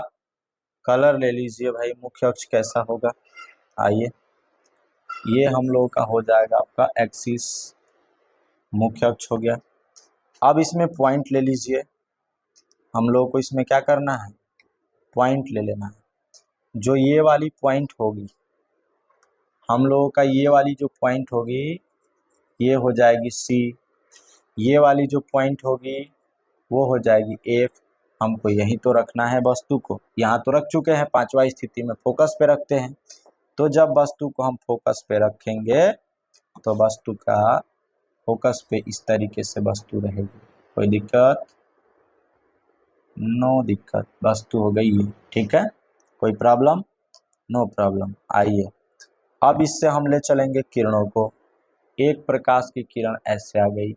[SPEAKER 1] कलर ले लीजिए भाई, मुख्य अक्ष कैसा होगा, आइए, ये हम लोग का हो जाएगा आपका एक्सिस, मुख्य अक्ष हो गया। अब इसमें पॉइंट ले लीजिए, हम लोग को इसमें क्या करना है, पॉइंट ले लेना है। जो ये वाली पॉइंट होगी, हम लोगों का ये वाली जो पॉइंट होगी ये हो जाएगी C, ये वाली जो पॉइंट होगी वो हो जाएगी F। हमको यहीं तो रखना है वस्तु को, यहाँ तो रख चुके हैं, पांचवा स्थिति में फोकस पे रखते हैं। तो जब वस्तु को हम फोकस पे रखेंगे तो वस्तु का फोकस पे इस तरीके से वस्तु रहेगी, कोई दिक्कत, नो दिक्कत, वस्तु हो गई है, ठीक है, कोई प्रॉब्लम, नो प्रॉब्लम। आइए अब इससे हम ले चलेंगे किरणों को। एक प्रकाश की किरण ऐसे आ गई,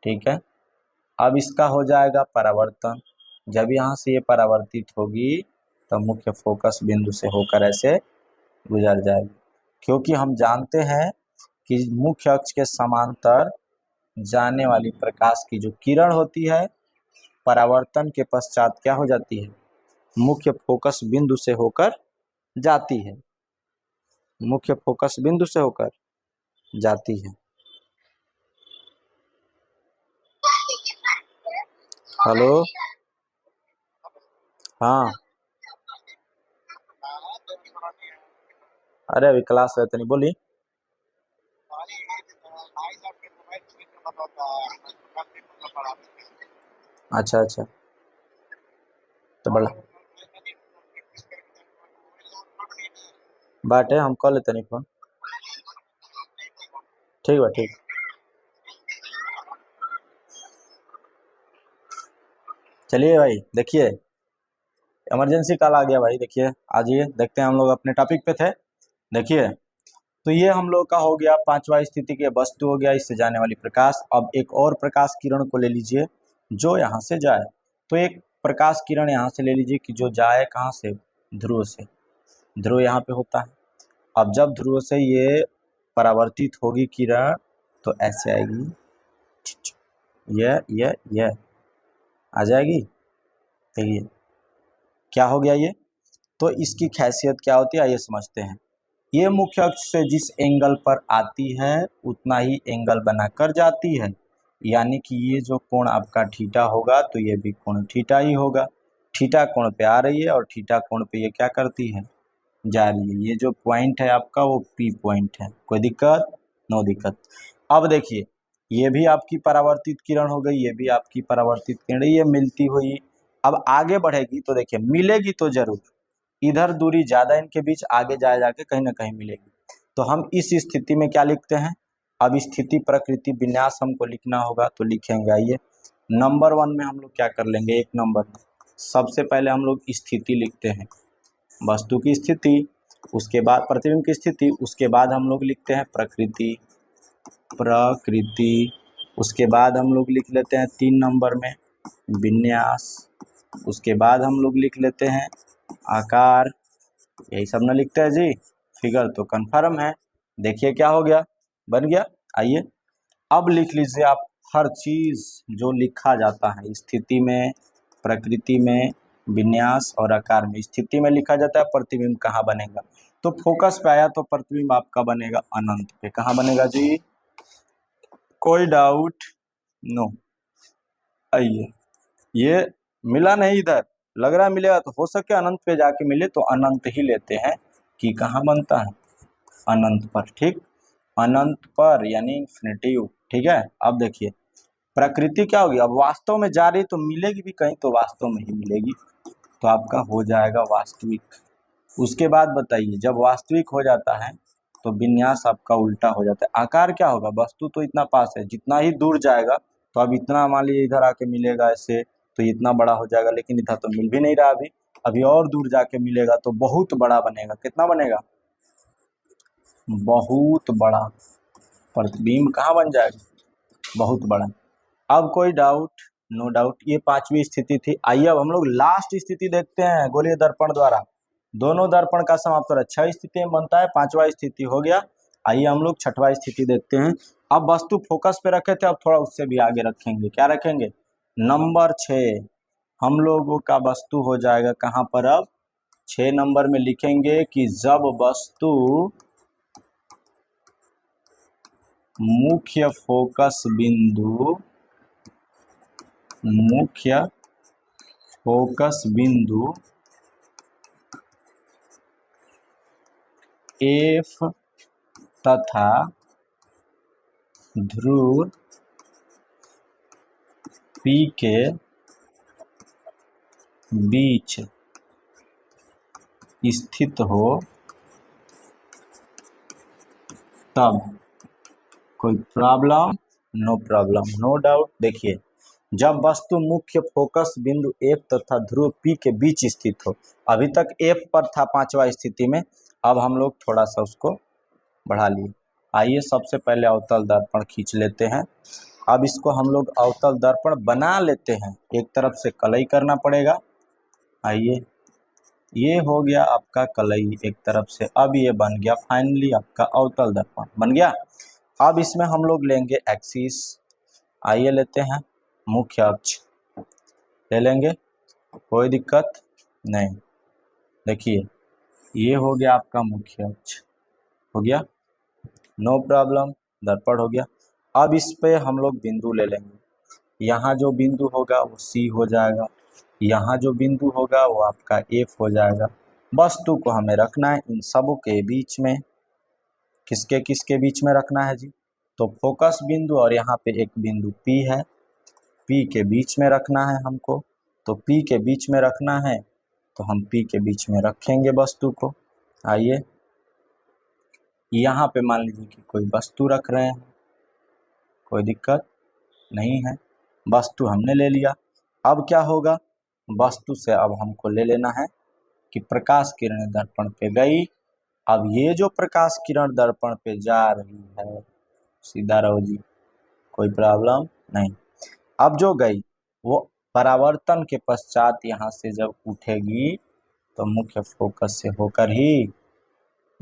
[SPEAKER 1] ठीक है। अब इसका हो जाएगा परावर्तन। जब यहाँ से ये परावर्तित होगी तो मुख्य फोकस बिंदु से होकर ऐसे गुजर जाएगी, क्योंकि हम जानते हैं कि मुख्य अक्ष के समांतर जाने वाली प्रकाश की जो किरण होती है, परावर्तन के पश्चात क्या हो जाती है, मुख्य फोकस बिंदु से होकर जाती है, मुख्य फोकस बिंदु से होकर जाती है। हेलो, हाँ, अरे अभी क्लास रहते नहीं, बोली। अच्छा अच्छा, तो बड़ा बात है, हम कॉल लेते नहीं फोन, ठीक बा, ठीक। चलिए भाई, देखिए इमरजेंसी कॉल आ गया भाई, देखिए आइए देखते हैं, हम लोग अपने टॉपिक पे थे। देखिए, तो ये हम लोग का हो गया पांचवा स्थिति के वस्तु हो गया, इससे जाने वाली प्रकाश। अब एक और प्रकाश किरण को ले लीजिए जो यहाँ से जाए। तो एक प्रकाश किरण यहाँ से ले लीजिए कि जो जाए कहाँ से, ध्रुव से, ध्रुव यहाँ पे होता है। अब जब ध्रुव से ये परावर्तित होगी किरण तो ऐसे आएगी, ये आ जाएगी। देखिए क्या हो गया ये, तो इसकी खासियत क्या होती है ये समझते हैं। ये मुख्य अक्ष से जिस एंगल पर आती है उतना ही एंगल बनाकर जाती है, यानी कि ये जो कोण आपका थीटा होगा तो ये भी कोण थीटा ही होगा। थीटा कोण पे आ रही है और थीटा कोण पे ये क्या करती है, जा रही है। ये जो पॉइंट है आपका वो पी पॉइंट है, कोई दिक्कत, नो दिक्कत। अब देखिए ये भी आपकी परावर्तित किरण हो गई, ये भी आपकी परावर्तित किरण, ये मिलती हुई अब आगे बढ़ेगी तो देखिए मिलेगी तो जरूर, इधर दूरी ज्यादा इनके बीच, आगे जाके कहीं ना कहीं मिलेगी। तो हम इस स्थिति में क्या लिखते हैं, अब स्थिति प्रकृति विन्यास हमको लिखना होगा तो लिखेंगे। आइए नंबर 1 में हम लोग क्या कर लेंगे, 1 नंबर में सबसे पहले हम लोग स्थिति लिखते हैं, वस्तु की स्थिति, उसके बाद प्रतिबिंब की स्थिति, उसके बाद हम लोग लिखते हैं प्रकृति, उसके बाद हम लोग लिख लेते हैं 3 नंबर में विन्यास, उसके बाद हम लोग लिख लेते हैं आकार, यही सब ना लिखते हैं जी। फिगर तो कंफर्म है, देखिए क्या हो गया, बन गया। आइए अब लिख लीजिए आप हर चीज जो लिखा जाता है स्थिति में, प्रकृति में, विन्यास और आकार में। स्थिति में लिखा जाता है प्रतिबिंब कहाँ बनेगा, तो फोकस पे आया तो प्रतिबिंब आपका बनेगा अनंत पे। कहाँ बनेगा जी, कोई डाउट, नो। आइए ये मिला नहीं इधर, लग रहा है मिलेगा, तो हो सके अनंत पे जाके मिले तो अनंत ही लेते हैं कि कहाँ बनता है, अनंत पर। ठीक, अनंत पर यानी इंफिनिटिव। ठीक है, अब देखिए प्रकृति क्या होगी, अब वास्तव में जा रही तो मिलेगी भी कहीं, तो वास्तव में ही मिलेगी, तो आपका हो जाएगा वास्तविक। उसके बाद बताइए जब वास्तविक हो जाता है तो विन्यास आपका उल्टा हो जाता है। आकार क्या होगा, वस्तु तो इतना पास है, जितना ही दूर जाएगा तो अब इतना मान लीजिए इधर आके मिलेगा ऐसे तो इतना बड़ा हो जाएगा, लेकिन इधर तो मिल भी नहीं रहा अभी, अभी और दूर जाके मिलेगा तो बहुत बड़ा बनेगा। कितना बनेगा, बहुत बड़ा, प्रतिबिंब कहाँ बन जाएगा, बहुत बड़ा। अब कोई डाउट, नो डाउट। ये 5वीं स्थिति थी। आइए अब हम लोग लास्ट स्थिति देखते हैं गोलीय दर्पण द्वारा, दोनों दर्पण का समाप्तर 6 स्थिति में बनता है, 5वां स्थिति हो गया। आइए हम लोग 6वां स्थिति देखते हैं। अब वस्तु फोकस पे रखे थे, अब थोड़ा उससे भी आगे रखेंगे, क्या रखेंगे, नंबर 6 हम लोगों का वस्तु हो जाएगा कहाँ पर, अब 6 नंबर में लिखेंगे कि जब वस्तु मुख्य फोकस बिंदु F तथा ध्रुव P के बीच स्थित हो तब, कोई problem, no problem, no doubt. देखिए जब वस्तु मुख्य फोकस बिंदु F तथा ध्रुव P के बीच स्थित हो, अभी तक F पर था 5वां स्थिति में, अब हम लोग थोड़ा सा उसको बढ़ा लिए। आइए सबसे पहले अवतल दर्पण खींच लेते हैं। अब इसको हम लोग अवतल दर्पण बना लेते हैं, एक तरफ से कलई करना पड़ेगा। आइए ये हो गया आपका कलई एक तरफ से, अब ये बन गया फाइनली आपका अवतल दर्पण बन गया। अब इसमें हम लोग लेंगे एक्सिस, आइए लेते हैं मुख्य अक्ष ले लेंगे, कोई दिक्कत नहीं। देखिए ये हो गया आपका मुख्य अक्ष, हो गया, नो प्रॉब्लम, दर्पण हो गया। अब इस पे हम लोग बिंदु ले लेंगे, यहाँ जो बिंदु होगा वो C हो जाएगा, यहाँ जो बिंदु होगा वो आपका F हो जाएगा। वस्तु को हमें रखना है इन सबों के बीच में, किसके किसके बीच में रखना है जी, तो फोकस बिंदु और यहाँ पे एक बिंदु P है, P के बीच में रखना है हमको, तो P के बीच में रखना है तो हम P के बीच में रखेंगे वस्तु को। आइए यहाँ पे मान लीजिए कि कोई वस्तु रख रहे हैं, कोई दिक्कत नहीं है, वस्तु हमने ले लिया। अब क्या होगा, वस्तु से अब हमको ले लेना है कि प्रकाश किरण दर्पण पे गई। अब ये जो प्रकाश किरण दर्पण पे जा रही है, सीधा रहो जी, कोई प्रॉब्लम नहीं। अब जो गई वो परावर्तन के पश्चात यहाँ से जब उठेगी तो मुख्य फोकस से होकर ही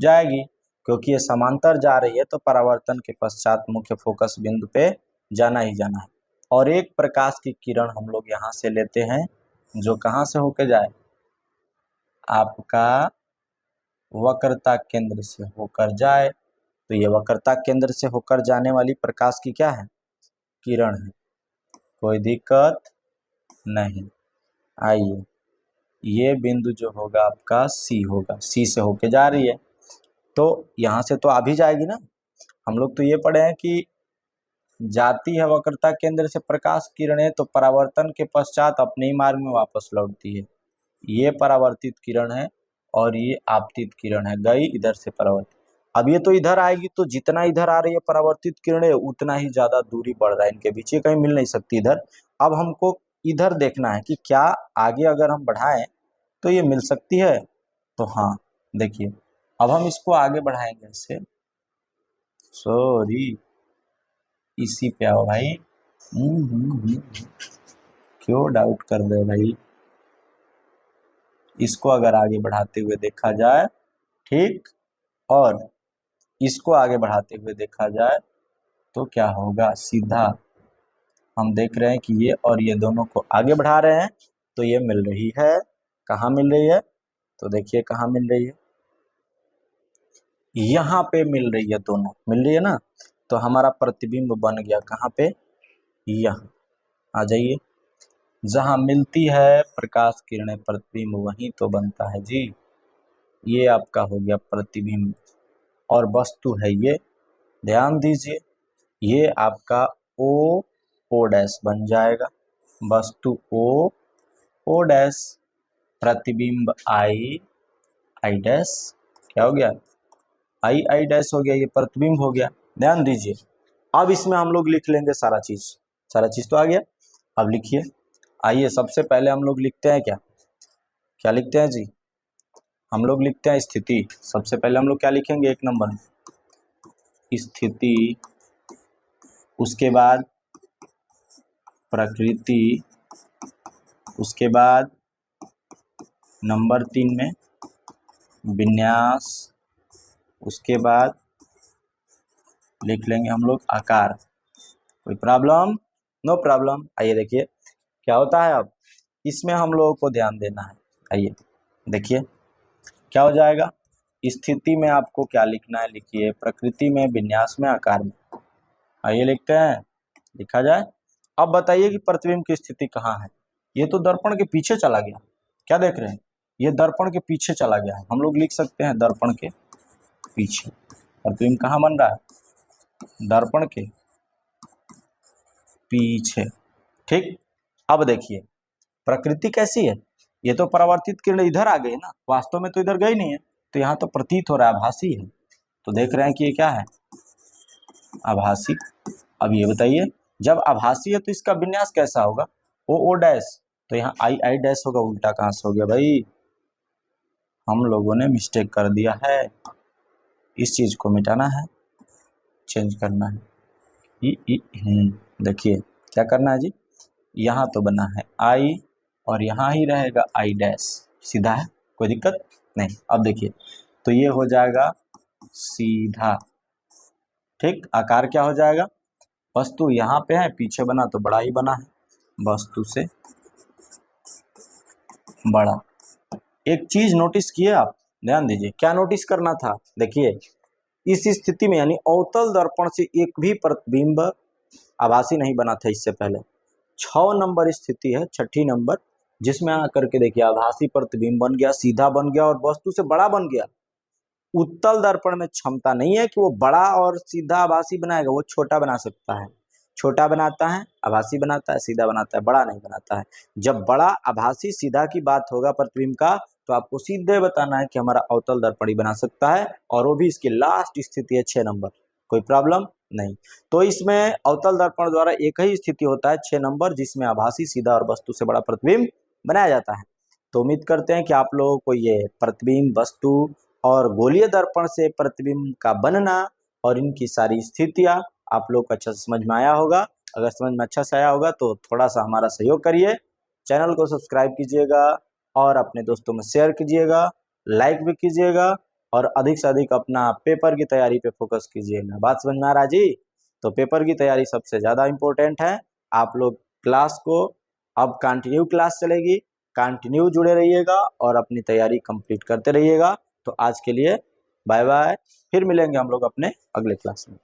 [SPEAKER 1] जाएगी, क्योंकि ये समांतर जा रही है तो परावर्तन के पश्चात मुख्य फोकस बिंदु पे जाना ही जाना है। और एक प्रकाश की किरण हम लोग यहाँ से लेते हैं जो कहाँ से होकर जाए, आपका वक्रता केंद्र से होकर जाए। तो ये वक्रता केंद्र से होकर जाने वाली प्रकाश की क्या है, किरण है, कोई दिक्कत नहीं। आइए, ये बिंदु जो होगा आपका सी होगा, सी से होके जा रही है तो यहाँ से तो आ भी जाएगी ना। हम लोग तो ये पढ़े हैं कि जाती है वक्रता केंद्र से प्रकाश किरणें तो परावर्तन के पश्चात अपने ही मार्ग में वापस लौटती है। ये परावर्तित किरण है और ये आपतित किरण है, गई इधर से परावर्तित। अब ये तो इधर आएगी तो जितना इधर आ रही है परावर्तित किरणें उतना ही ज्यादा दूरी बढ़ रहा है इनके बीच, ये कहीं मिल नहीं सकती इधर। अब हमको इधर देखना है कि क्या आगे अगर हम बढ़ाएं तो ये मिल सकती है। तो हाँ देखिए, अब हम इसको आगे बढ़ाएंगे इससे, सॉरी इसी पे आओ भाई। क्यों डाउट कर रहे भाई। इसको अगर आगे बढ़ाते हुए देखा जाए, ठीक, और इसको आगे बढ़ाते हुए देखा जाए तो क्या होगा, सीधा हम देख रहे हैं कि ये और ये दोनों को आगे बढ़ा रहे हैं तो ये मिल रही है। कहाँ मिल रही है, तो देखिए कहाँ मिल रही है, यहाँ पे मिल रही है, दोनों मिल रही है ना। तो हमारा प्रतिबिंब बन गया कहाँ पे, यहाँ आ जाइए। जहाँ मिलती है प्रकाश किरणें प्रतिबिंब वहीं तो बनता है जी। ये आपका हो गया प्रतिबिंब और वस्तु है ये, ध्यान दीजिए, ये आपका ओ डैश बन जाएगा, वस्तु ओ डैश, प्रतिबिंब आई डैश, क्या हो गया, आई डैश हो गया, ये प्रतिबिंब हो गया। ध्यान दीजिए, अब इसमें हम लोग लिख लेंगे सारा चीज तो आ गया। अब लिखिए, आइए सबसे पहले हम लोग लिखते हैं क्या क्या लिखते हैं जी, हम लोग लिखते हैं स्थिति। सबसे पहले हम लोग क्या लिखेंगे, एक नंबर स्थिति, उसके बाद प्रकृति, उसके बाद नंबर 3 में विन्यास, उसके बाद लिख लेंगे हम लोग आकार। कोई प्रॉब्लम, नो प्रॉब्लम। आइए देखिए क्या होता है, अब इसमें हम लोगों को ध्यान देना है। आइए देखिए क्या हो जाएगा, स्थिति में आपको क्या लिखना है, लिखिए प्रकृति में, विन्यास में, आकार में। आइए लिखते हैं, लिखा जाए। अब बताइए कि प्रतिबिंब की स्थिति कहाँ है। ये तो दर्पण के पीछे चला गया, क्या देख रहे हैं, ये दर्पण के पीछे चला गया है। हम लोग लिख सकते हैं दर्पण के पीछे। प्रतिबिंब कहाँ बन रहा है, दर्पण के पीछे, ठीक। अब देखिए प्रकृति कैसी है, ये तो परावर्तित किरण इधर आ गई ना, वास्तव में तो इधर गई नहीं है, तो यहाँ तो प्रतीत हो रहा है, आभासी है। तो देख रहे हैं कि ये क्या है, आभासी। अब ये बताइए, जब आभासी है तो इसका विन्यास कैसा होगा, ओ डैश, तो यहाँ आई डैश होगा, उल्टा कहाँ से हो गया भाई, हम लोगों ने मिस्टेक कर दिया है, इस चीज को मिटाना है, चेंज करना है। देखिए क्या करना है जी, यहाँ तो बना है आई और यहाँ ही रहेगा आई डैश, सीधा है, कोई दिक्कत नहीं। अब देखिए तो ये हो जाएगा सीधा, ठीक। आकार क्या हो जाएगा, वस्तु यहाँ पे है, पीछे बना तो बड़ा ही बना है, वस्तु से बड़ा। एक चीज नोटिस किए आप, ध्यान दीजिए, क्या नोटिस करना था, देखिए इस स्थिति में यानी अवतल दर्पण से एक भी प्रतिबिंब आभासी नहीं बना था इससे पहले। 6 नंबर स्थिति है, 6 नंबर, जिसमें आकर के देखिए आभासी प्रतिबिंब बन गया, सीधा बन गया और वस्तु से बड़ा बन गया। उत्तल दर्पण में क्षमता नहीं है कि वो बड़ा और सीधा आभासी बनाएगा, वो छोटा बना सकता है, छोटा बनाता है आभासी बनाता है, सीधा बनाता है, बड़ा नहीं बनाता है। जब बड़ा आभासी सीधा की बात होगा प्रतिबिंब का, तो आपको सीधे बताना है कि हमारा अवतल दर्पण ही बना सकता है, और वो भी इसकी लास्ट स्थिति है 6 नंबर, कोई प्रॉब्लम नहीं। तो इसमें अवतल दर्पण द्वारा एक ही स्थिति होता है 6 नंबर, जिसमें आभासी, सीधा और वस्तु से बड़ा प्रतिबिंब बनाया जाता है। तो उम्मीद करते हैं कि आप लोगों को ये प्रतिबिंब, वस्तु और गोलीय दर्पण से प्रतिबिंब का बनना और इनकी सारी स्थितियां आप लोग को अच्छा से समझ में आया होगा। अगर समझ में अच्छा से आया होगा तो थोड़ा सा हमारा सहयोग करिए, चैनल को सब्सक्राइब कीजिएगा और अपने दोस्तों में शेयर कीजिएगा, लाइक भी कीजिएगा और अधिक से अधिक अपना पेपर की तैयारी पे फोकस कीजिएगा। बात समझ में आ रहा जी? तो पेपर की तैयारी सबसे ज़्यादा इम्पोर्टेंट है। आप लोग क्लास को, अब कंटिन्यू क्लास चलेगी, कंटिन्यू जुड़े रहिएगा और अपनी तैयारी कंप्लीट करते रहिएगा। तो आज के लिए बाय बाय, फिर मिलेंगे हम लोग अपने अगले क्लास में।